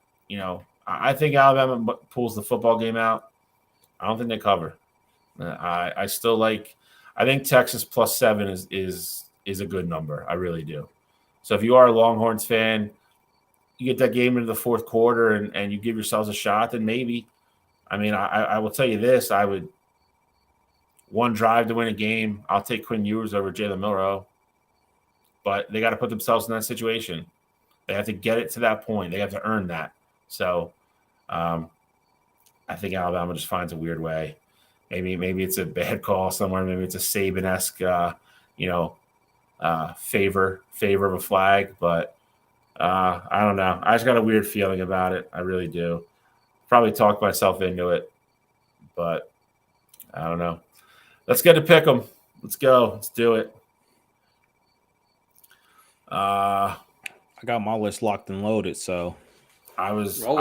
I think Alabama pulls the football game out. I don't think they cover. I think Texas +7 is a good number. I really do. So if you are a Longhorns fan, you get that game into the fourth quarter and you give yourselves a shot, then maybe. I mean, I will tell you this. I would one drive to win a game. I'll take Quinn Ewers over Jalen Milroe. But they got to put themselves in that situation. They have to get it to that point. They have to earn that. So I think Alabama just finds a weird way. Maybe it's a bad call somewhere. Maybe it's a Saban-esque, favor of a flag. But I don't know. I just got a weird feeling about it. I really do. Probably talked myself into it. But I don't know. Let's get to pick 'em. Let's go. Let's do it. I got my list locked and loaded, so do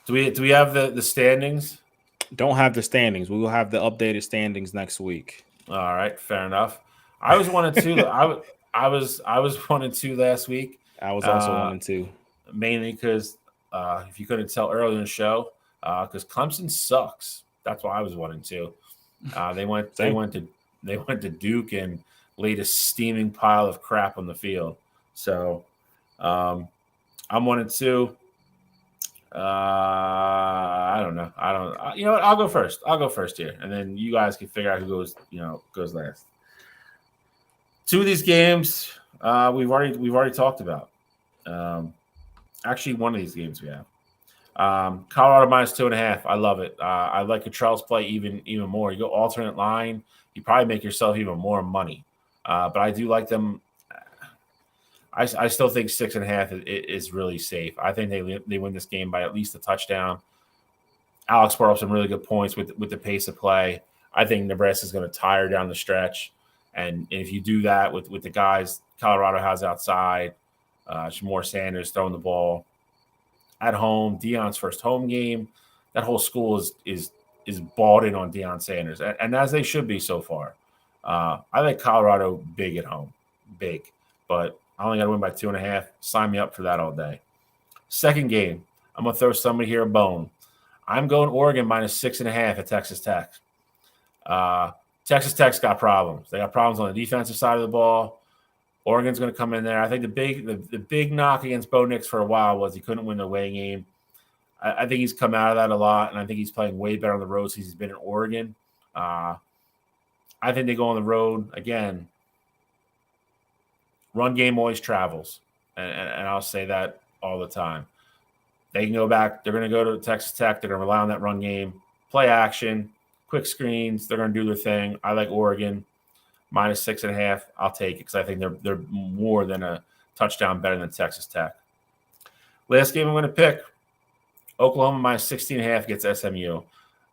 we have the standings? Don't have the standings. We will have the updated standings next week. All right, fair enough. I was 1-2. I was 1-2 last week. I was also 1-2. Mainly because if you couldn't tell earlier in the show, because Clemson sucks. That's why I was 1-2. They went to Duke and laid a steaming pile of crap on the field. So I'm 1-2. I don't know. You know what? I'll go first. I'll go first here, and then you guys can figure out who goes last. 2 of these games we've already talked about. Actually, one of these games we have. Colorado -2.5. I love it. I like Cottrell's play even more. You go alternate line, you probably make yourself even more money. But I do like them. I still think 6.5 is really safe. I think they win this game by at least a touchdown. Alex brought up some really good points with the pace of play. I think Nebraska is going to tire down the stretch. And if you do that with the guys Colorado has outside, Shamor Sanders throwing the ball at home, Deion's first home game, that whole school is balled in on Deion Sanders, and as they should be so far. I like Colorado big at home, big, but I only got to win by 2.5. Sign me up for that all day. Second game, I'm going to throw somebody here a bone. I'm going Oregon -6.5 at Texas Tech. Texas Tech's got problems. They got problems on the defensive side of the ball. Oregon's going to come in there. I think the big knock against Bo Nix for a while was he couldn't win the away game. I think he's come out of that a lot, and I think he's playing way better on the road since he's been in Oregon. I think they go on the road again. Run game always travels, and I'll say that all the time. They can go back. They're going to go to Texas Tech. They're going to rely on that run game, play action, quick screens. They're going to do their thing. I like Oregon minus 6.5. I'll take it because I think they're more than a touchdown better than Texas Tech. Last game I'm going to pick, Oklahoma minus 16.5 gets SMU.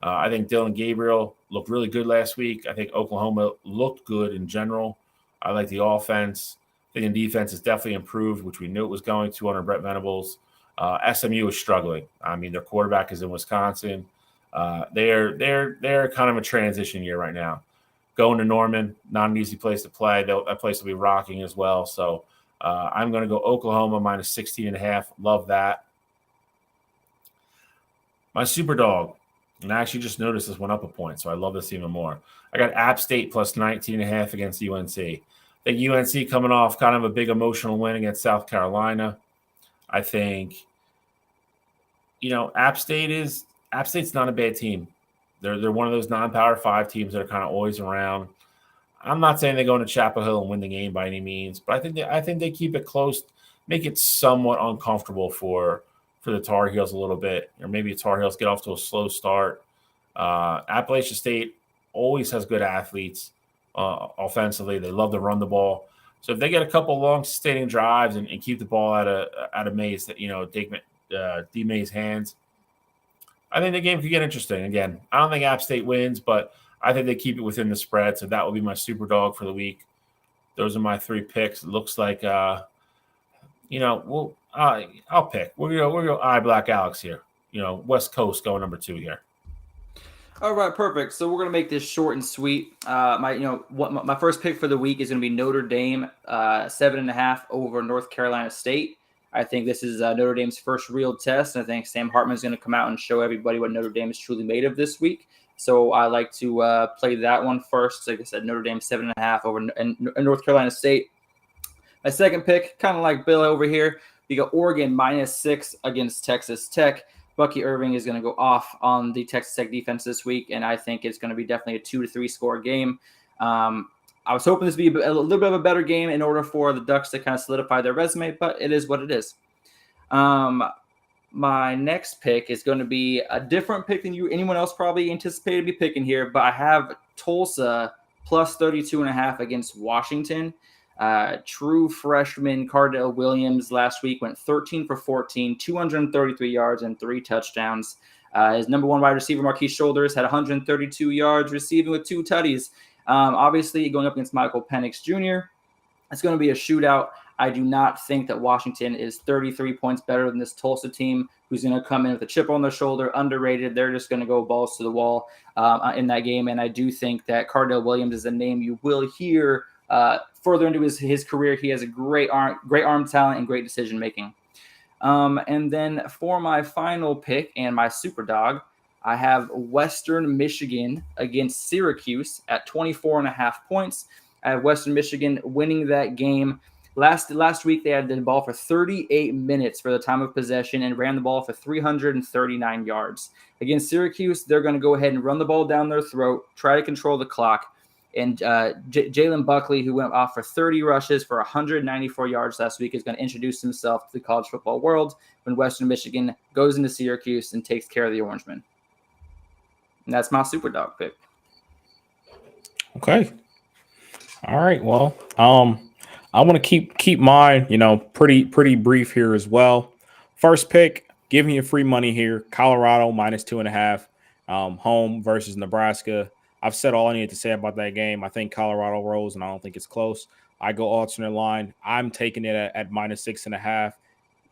I think Dylan Gabriel looked really good last week. I think Oklahoma looked good in general. I like the offense. I think the defense has definitely improved, which we knew it was going to under Brett Venables. SMU is struggling. I mean, their quarterback is in Wisconsin. They're kind of a transition year right now. Going to Norman, not an easy place to play. That place will be rocking as well. So I'm going to go Oklahoma minus 16.5. Love that. My super dog, and I actually just noticed this went up a point, so I love this even more. I got App State plus 19.5 against UNC. I think UNC coming off kind of a big emotional win against South Carolina. I think, App State's not a bad team. They're one of those non-Power 5 teams that are kind of always around. I'm not saying they go into Chapel Hill and win the game by any means, but I think they keep it close, make it somewhat uncomfortable for the Tar Heels a little bit, or maybe Tar Heels get off to a slow start. Appalachian State always has good athletes offensively. They love to run the ball. So if they get a couple long sustaining drives and keep the ball out of Mays, D Mays' hands, I think the game could get interesting. Again, I don't think App State wins, but I think they keep it within the spread. So that will be my super dog for the week. Those are my 3 picks. It looks like I'll pick. We're gonna go eye black Alex here. West Coast going number 2 here. All right, perfect. So we're gonna make this short and sweet. My first pick for the week is gonna be Notre Dame 7.5 over North Carolina State. I think this is Notre Dame's first real test, and I think Sam Hartman's going to come out and show everybody what Notre Dame is truly made of this week. So I like to play that one first. Like I said, Notre Dame 7.5 over North Carolina State. My second pick, kind of like Bill over here, we got Oregon minus 6 against Texas Tech. Bucky Irving is going to go off on the Texas Tech defense this week, and I think it's going to be definitely a 2 to 3 score game. I was hoping this would be a little bit of a better game in order for the Ducks to kind of solidify their resume, but it is what it is. My next pick is going to be a different pick than anyone else probably anticipated me picking here, but I have Tulsa plus 32.5 against Washington. True freshman Cardell Williams last week went 13 for 14, 233 yards and 3 touchdowns. His number 1 wide receiver, Marquise Shoulders, had 132 yards receiving with 2 tutties. Obviously, going up against Michael Penix Jr., it's going to be a shootout. I do not think that Washington is 33 points better than this Tulsa team, who's going to come in with a chip on their shoulder, underrated. They're just going to go balls to the wall in that game. And I do think that Cardell Williams is a name you will hear further into his career. He has a great arm talent and great decision making. And then for my final pick and my super dog, I have Western Michigan against Syracuse at 24.5 points. I have Western Michigan winning that game. Last week, they had the ball for 38 minutes for the time of possession and ran the ball for 339 yards. Against Syracuse, they're going to go ahead and run the ball down their throat, try to control the clock. And Jalen Buckley, who went off for 30 rushes for 194 yards last week, is going to introduce himself to the college football world when Western Michigan goes into Syracuse and takes care of the Orangemen. And that's my super dog pick. Okay. All right. Well, I want to keep mine, pretty brief here as well. First pick, giving you free money here. Colorado minus 2.5, home versus Nebraska. I've said all I need to say about that game. I think Colorado rolls, and I don't think it's close. I go alternate line. I'm taking it at minus 6.5.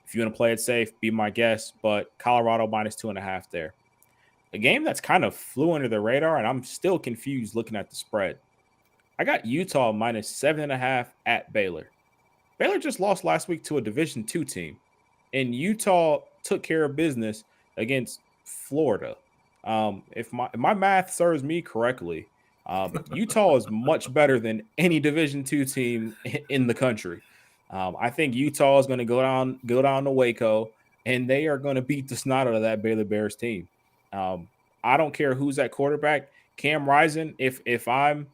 If you want to play it safe, be my guest. But Colorado minus 2.5 there. A game that's kind of flew under the radar, and I'm still confused looking at the spread. I got Utah minus 7.5 at Baylor. Baylor just lost last week to a Division II team, and Utah took care of business against Florida. If my math serves me correctly, Utah is much better than any Division II team in the country. I think Utah is going to go down to Waco, and they are going to beat the snot out of that Baylor Bears team. I don't care who's at quarterback. Cam Rising, if I'm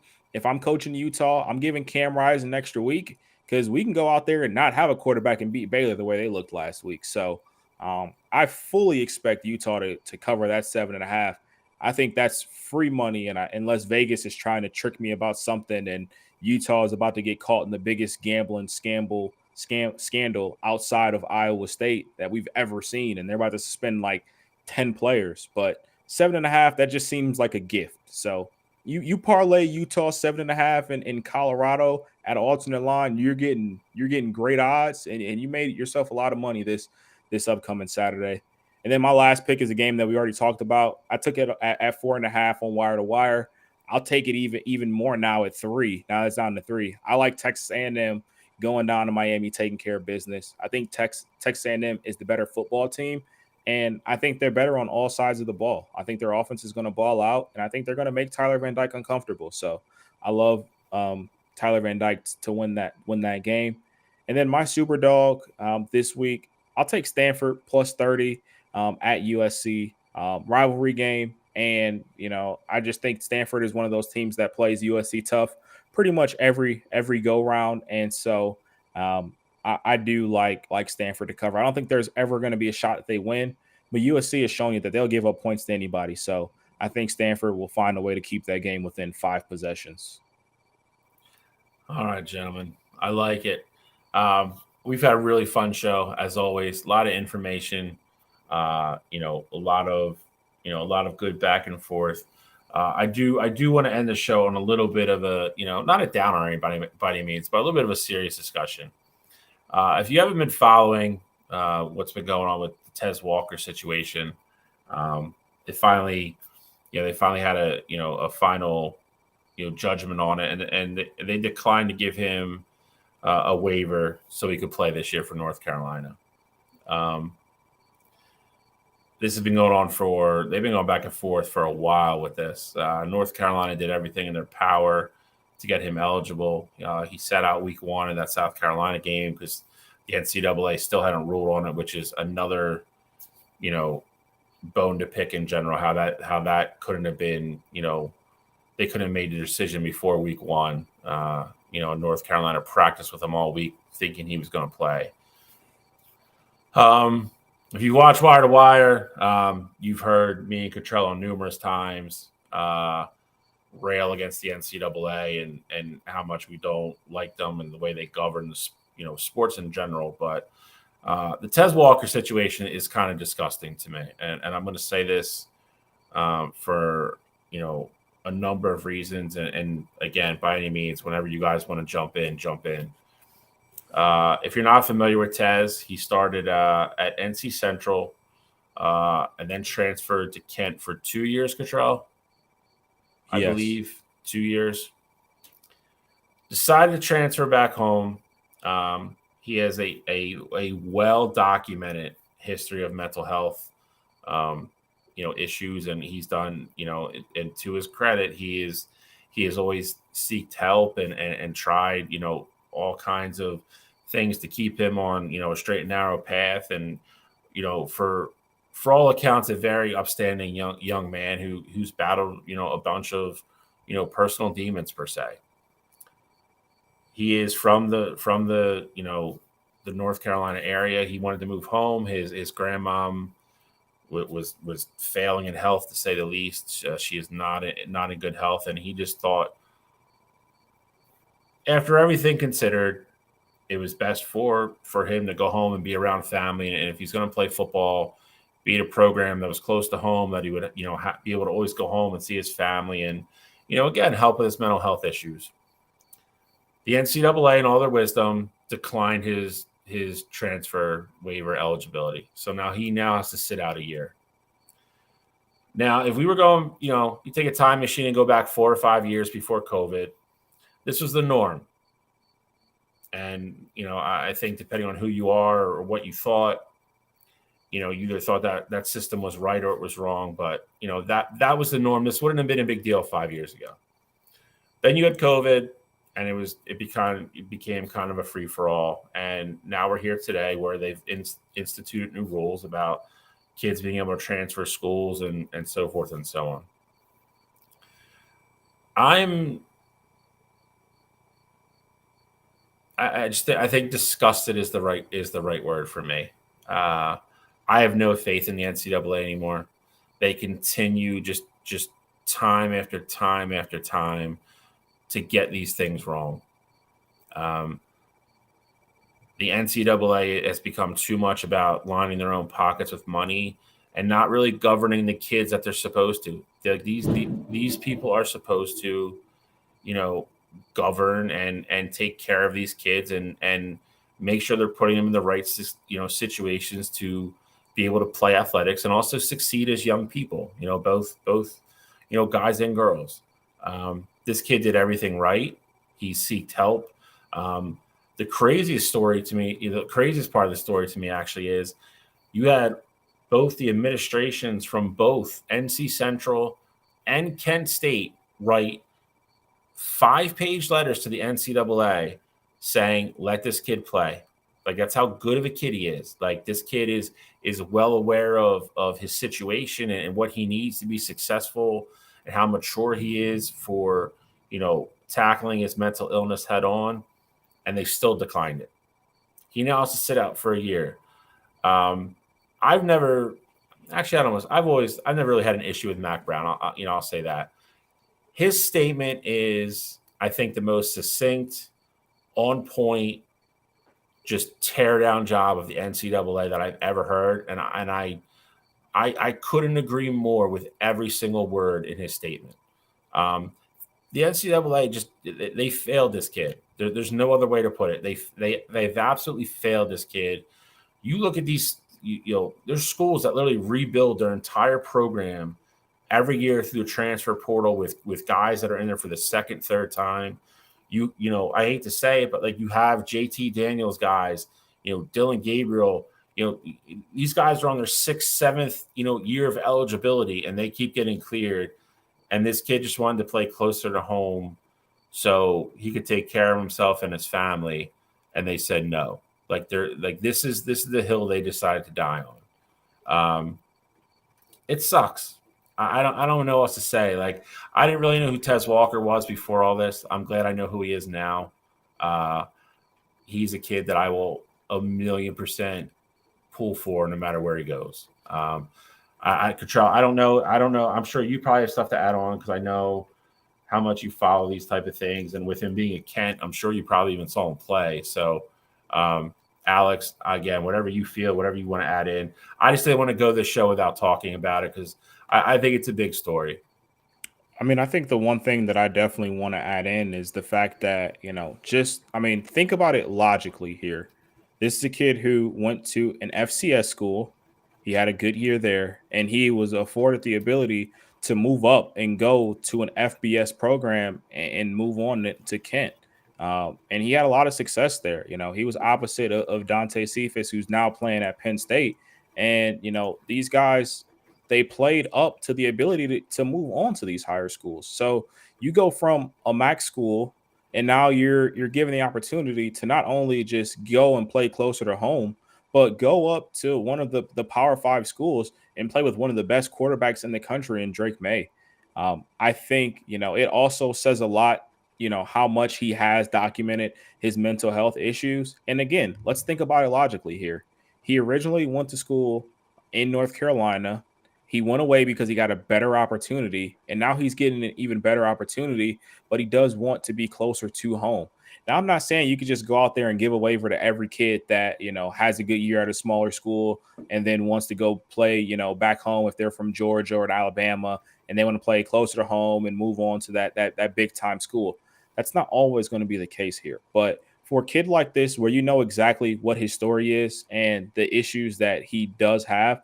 coaching Utah, I'm giving Cam Rising an extra week because we can go out there and not have a quarterback and beat Baylor the way they looked last week. So I fully expect Utah to cover that 7.5. I think that's free money, and unless Vegas is trying to trick me about something, and Utah is about to get caught in the biggest gambling scandal outside of Iowa State that we've ever seen, and they're about to suspend like 10 players. But 7.5, that just seems like a gift. So you parlay Utah 7.5 in Colorado at an alternate line, you're getting great odds, and you made yourself a lot of money this upcoming Saturday. And then my last pick is a game that we already talked about. I took it at 4.5 on Wire to Wire. I'll take it even more now at 3. Now it's down to 3. I like Texas A&M going down to Miami, taking care of business. I think Texas A&M is the better football team, and I think they're better on all sides of the ball. I think their offense is going to ball out, and I think they're going to make Tyler Van Dyke uncomfortable. So I love Tyler Van Dyke to win that game. And then my super dog this week, I'll take Stanford plus 30 at USC, rivalry game. And, I just think Stanford is one of those teams that plays USC tough pretty much every go round. And so I do like Stanford to cover. I don't think there's ever going to be a shot that they win, but USC has shown you that they'll give up points to anybody. So I think Stanford will find a way to keep that game within 5 possessions. All right, gentlemen. I like it. We've had a really fun show, as always. A lot of information, a lot of good back and forth. I do want to end the show on a little bit of a, not a downer or anybody by any means, but a little bit of a serious discussion. If you haven't been following what's been going on with the Tez Walker situation, they finally had a final, judgment on it, and they declined to give him a waiver so he could play this year for North Carolina. This has been going on they've been going back and forth for a while with this. North Carolina did everything in their power to get him eligible. He sat out week 1 in that South Carolina game because the NCAA still hadn't ruled on it, which is another, bone to pick in general, how that couldn't have been, they couldn't have made the decision before week 1. North Carolina practiced with him all week thinking he was going to play. If you watch Wire to Wire, you've heard me and Cotrello numerous times rail against the NCAA and how much we don't like them and the way they govern, sports in general. But the Tez Walker situation is kind of disgusting to me, and I'm going to say this for a number of reasons. And again, by any means, whenever you guys want to jump in. If you're not familiar with Tez, he started at NC Central and then transferred to Kent for 2 years, Cottrell. I believe 2 years. Decided to transfer back home. He has a well-documented history of mental health, issues, and he's done, and to his credit, he has always sought help and tried, all kinds of things to keep him on, a straight and narrow path. And, for all accounts, a very upstanding young man who's battled, a bunch of, personal demons per se. He is from the North Carolina area. He wanted to move home. His grandmom was failing in health, to say the least. She is not in good health, and he just thought, after everything considered, it was best for him to go home and be around family. And if he's going to play football, be at a program that was close to home, that he would, be able to always go home and see his family and, again, help with his mental health issues. The NCAA, in all their wisdom, declined his transfer waiver eligibility. So now he has to sit out a year. Now, if we were going, you take a time machine and go back 4 or 5 years before COVID, this was the norm. And, I think depending on who you are or what you thought, you either thought that system was right or it was wrong. But, that was the norm. This wouldn't have been a big deal 5 years ago. Then you had COVID, and it became kind of a free for all. And now we're here today, where they've instituted new rules about kids being able to transfer schools and so forth and so on. I think disgusted is the right word for me. I have no faith in the NCAA anymore. They continue just time after time after time to get these things wrong. The NCAA has become too much about lining their own pockets with money and not really governing the kids that they're supposed to. These people are supposed to, govern and take care of these kids and make sure they're putting them in the right, situations to be able to play athletics and also succeed as young people. Both guys and girls. This kid did everything right. He sought help. The craziest part of the story to me actually is you had both the administrations from both NC Central and Kent State write 5-page letters to the NCAA saying, let this kid play. Like, that's how good of a kid he is. Like, this kid is well aware of his situation and what he needs to be successful and how mature he is for, tackling his mental illness head on. And they still declined it. He now has to sit out for a year. I've never really had an issue with Mac Brown. I'll say that. His statement is, I think, the most succinct, on point, just tear down job of the NCAA that I've ever heard, and I couldn't agree more with every single word in his statement. The NCAA they failed this kid. There's no other way to put it. They've absolutely failed this kid. You look at these, there's schools that literally rebuild their entire program every year through the transfer portal with guys that are in there for the second, third time. I hate to say it, but like you have JT Daniels guys, Dylan Gabriel, these guys are on their 6th, 7th, year of eligibility, and they keep getting cleared. And this kid just wanted to play closer to home so he could take care of himself and his family. And they said no. This is the hill they decided to die on. It sucks. I don't know what else to say. Like, I didn't really know who Tez Walker was before all this. I'm glad I know who he is now. He's a kid that I will 1,000,000% pull for no matter where he goes. Cottrell, I don't know. I'm sure you probably have stuff to add on because I know how much you follow these type of things. And with him being a Kent, I'm sure you probably even saw him play. So, Alex, again, whatever you feel, whatever you want to add in. I just didn't want to go this show without talking about it because I think it's a big story. I mean, I think the one thing that I definitely want to add in is the fact that, think about it logically here. This is a kid who went to an FCS school. He had a good year there, and he was afforded the ability to move up and go to an FBS program and move on to Kent. And he had a lot of success there. He was opposite of Dante Cephas, who's now playing at Penn State. And, these guys, they played up to the ability to move on to these higher schools. So you go from a MAC school, and now you're given the opportunity to not only just go and play closer to home, but go up to one of the Power 5 schools and play with one of the best quarterbacks in the country in Drake May. I think, it also says a lot, how much he has documented his mental health issues. And again, let's think about it logically here. He originally went to school in North Carolina. He went away because he got a better opportunity, and now he's getting an even better opportunity, but he does want to be closer to home. Now, I'm not saying you could just go out there and give a waiver to every kid that, has a good year at a smaller school and then wants to go play, back home if they're from Georgia or Alabama and they want to play closer to home and move on to that big time school. That's not always going to be the case here. But for a kid like this, where you know exactly what his story is and the issues that he does have,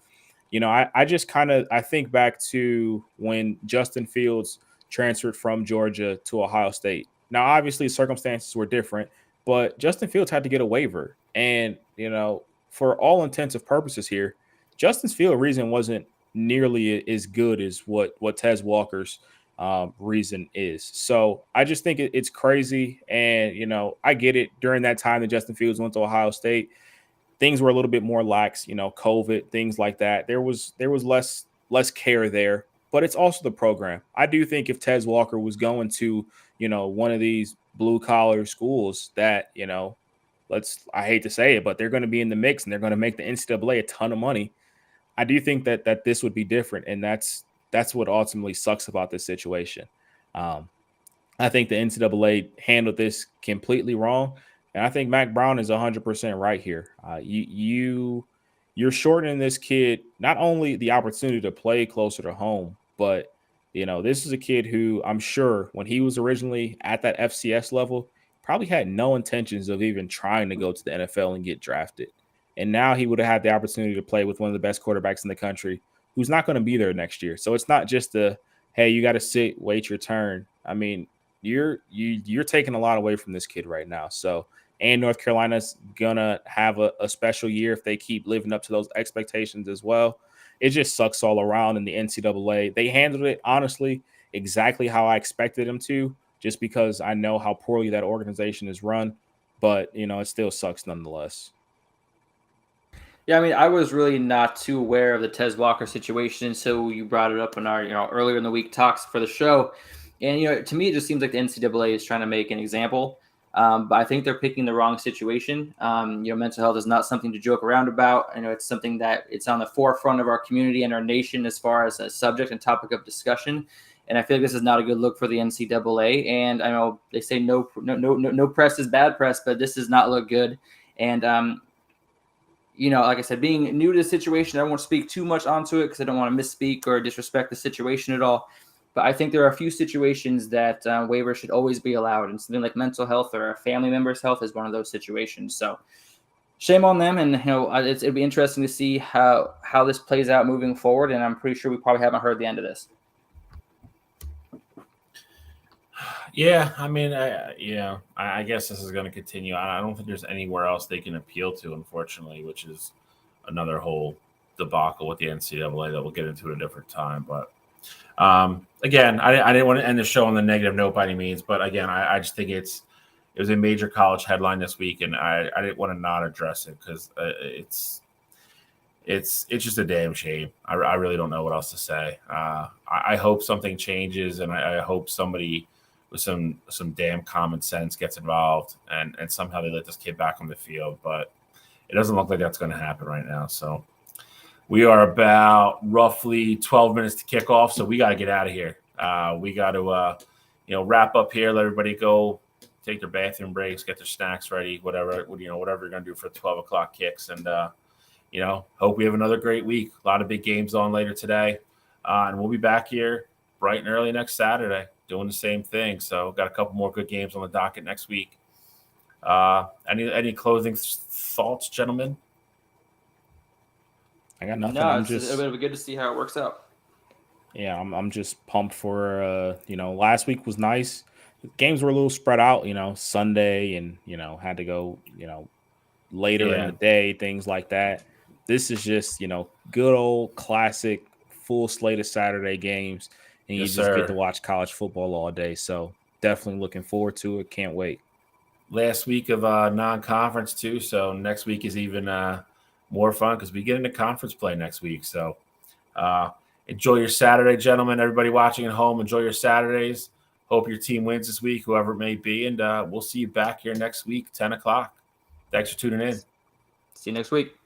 I think back to when Justin Fields transferred from Georgia to Ohio State. Now, obviously, circumstances were different, but Justin Fields had to get a waiver. And, for all intents and purposes here, Justin Fields' reason wasn't nearly as good as what Tez Walker's reason is. So I just think it's crazy. And, I get it. During that time that Justin Fields went to Ohio State, things were a little bit more lax, COVID, things like that. There was less care there, but it's also the program. I do think if Tez Walker was going to, one of these blue collar schools that, I hate to say it, but they're going to be in the mix and they're going to make the NCAA a ton of money. I do think that this would be different. And that's what ultimately sucks about this situation. I think the NCAA handled this completely wrong. And I think Mac Brown is 100% right here. You're shortening this kid not only the opportunity to play closer to home, but this is a kid who I'm sure when he was originally at that FCS level probably had no intentions of even trying to go to the NFL and get drafted. And now he would have had the opportunity to play with one of the best quarterbacks in the country who's not going to be there next year. So it's not just hey, you got to sit, wait your turn. I mean, you're taking a lot away from this kid right now. So, and North Carolina's gonna have a special year if they keep living up to those expectations as well. It just sucks all around in the NCAA. They handled it honestly exactly how I expected them to, just because I know how poorly that organization is run. But it still sucks nonetheless. Yeah, I mean, I was really not too aware of the Tez Walker situation, so you brought it up in our, earlier in the week talks for the show. And, to me, it just seems like the NCAA is trying to make an example. But I think they're picking the wrong situation. Mental health is not something to joke around about. It's something that it's on the forefront of our community and our nation as far as a subject and topic of discussion. And I feel like this is not a good look for the NCAA. And I know they say no press is bad press, but this does not look good. And, like I said, being new to the situation, I won't speak too much onto it because I don't want to misspeak or disrespect the situation at all. But I think there are a few situations that waivers should always be allowed. And something like mental health or a family member's health is one of those situations. So shame on them. And, it'd be interesting to see how this plays out moving forward. And I'm pretty sure we probably haven't heard the end of this. Yeah, I mean, I guess this is going to continue. I don't think there's anywhere else they can appeal to, unfortunately, which is another whole debacle with the NCAA that we'll get into at a different time. But again, I didn't want to end the show on the negative note by any means. But again, I just think it was a major college headline this week, and I didn't want to not address it because it's just a damn shame. I really don't know what else to say. I hope something changes, and I hope somebody with some damn common sense gets involved and somehow they let this kid back on the field. But it doesn't look like that's going to happen right now. So we are about roughly 12 minutes to kick off. So we got to get out of here. We got to, wrap up here, let everybody go take their bathroom breaks, get their snacks ready, whatever you're going to do for 12 o'clock kicks. And, hope we have another great week. A lot of big games on later today. And we'll be back here bright and early next Saturday doing the same thing. So got a couple more good games on the docket next week. Any closing thoughts, gentlemen? I got nothing. No, it'll be good to see how it works out. Yeah, I'm just pumped for last week was nice. Games were a little spread out, Sunday and had to go, later in the day, things like that. This is just, good old classic full slate of Saturday games. And you get to watch college football all day. So definitely looking forward to it. Can't wait. Last week of non-conference too. So next week is even more fun because we get into conference play next week. So enjoy your Saturday, gentlemen. Everybody watching at home, enjoy your Saturdays. Hope your team wins this week, whoever it may be. And we'll see you back here next week, 10 o'clock. Thanks for tuning in. See you next week.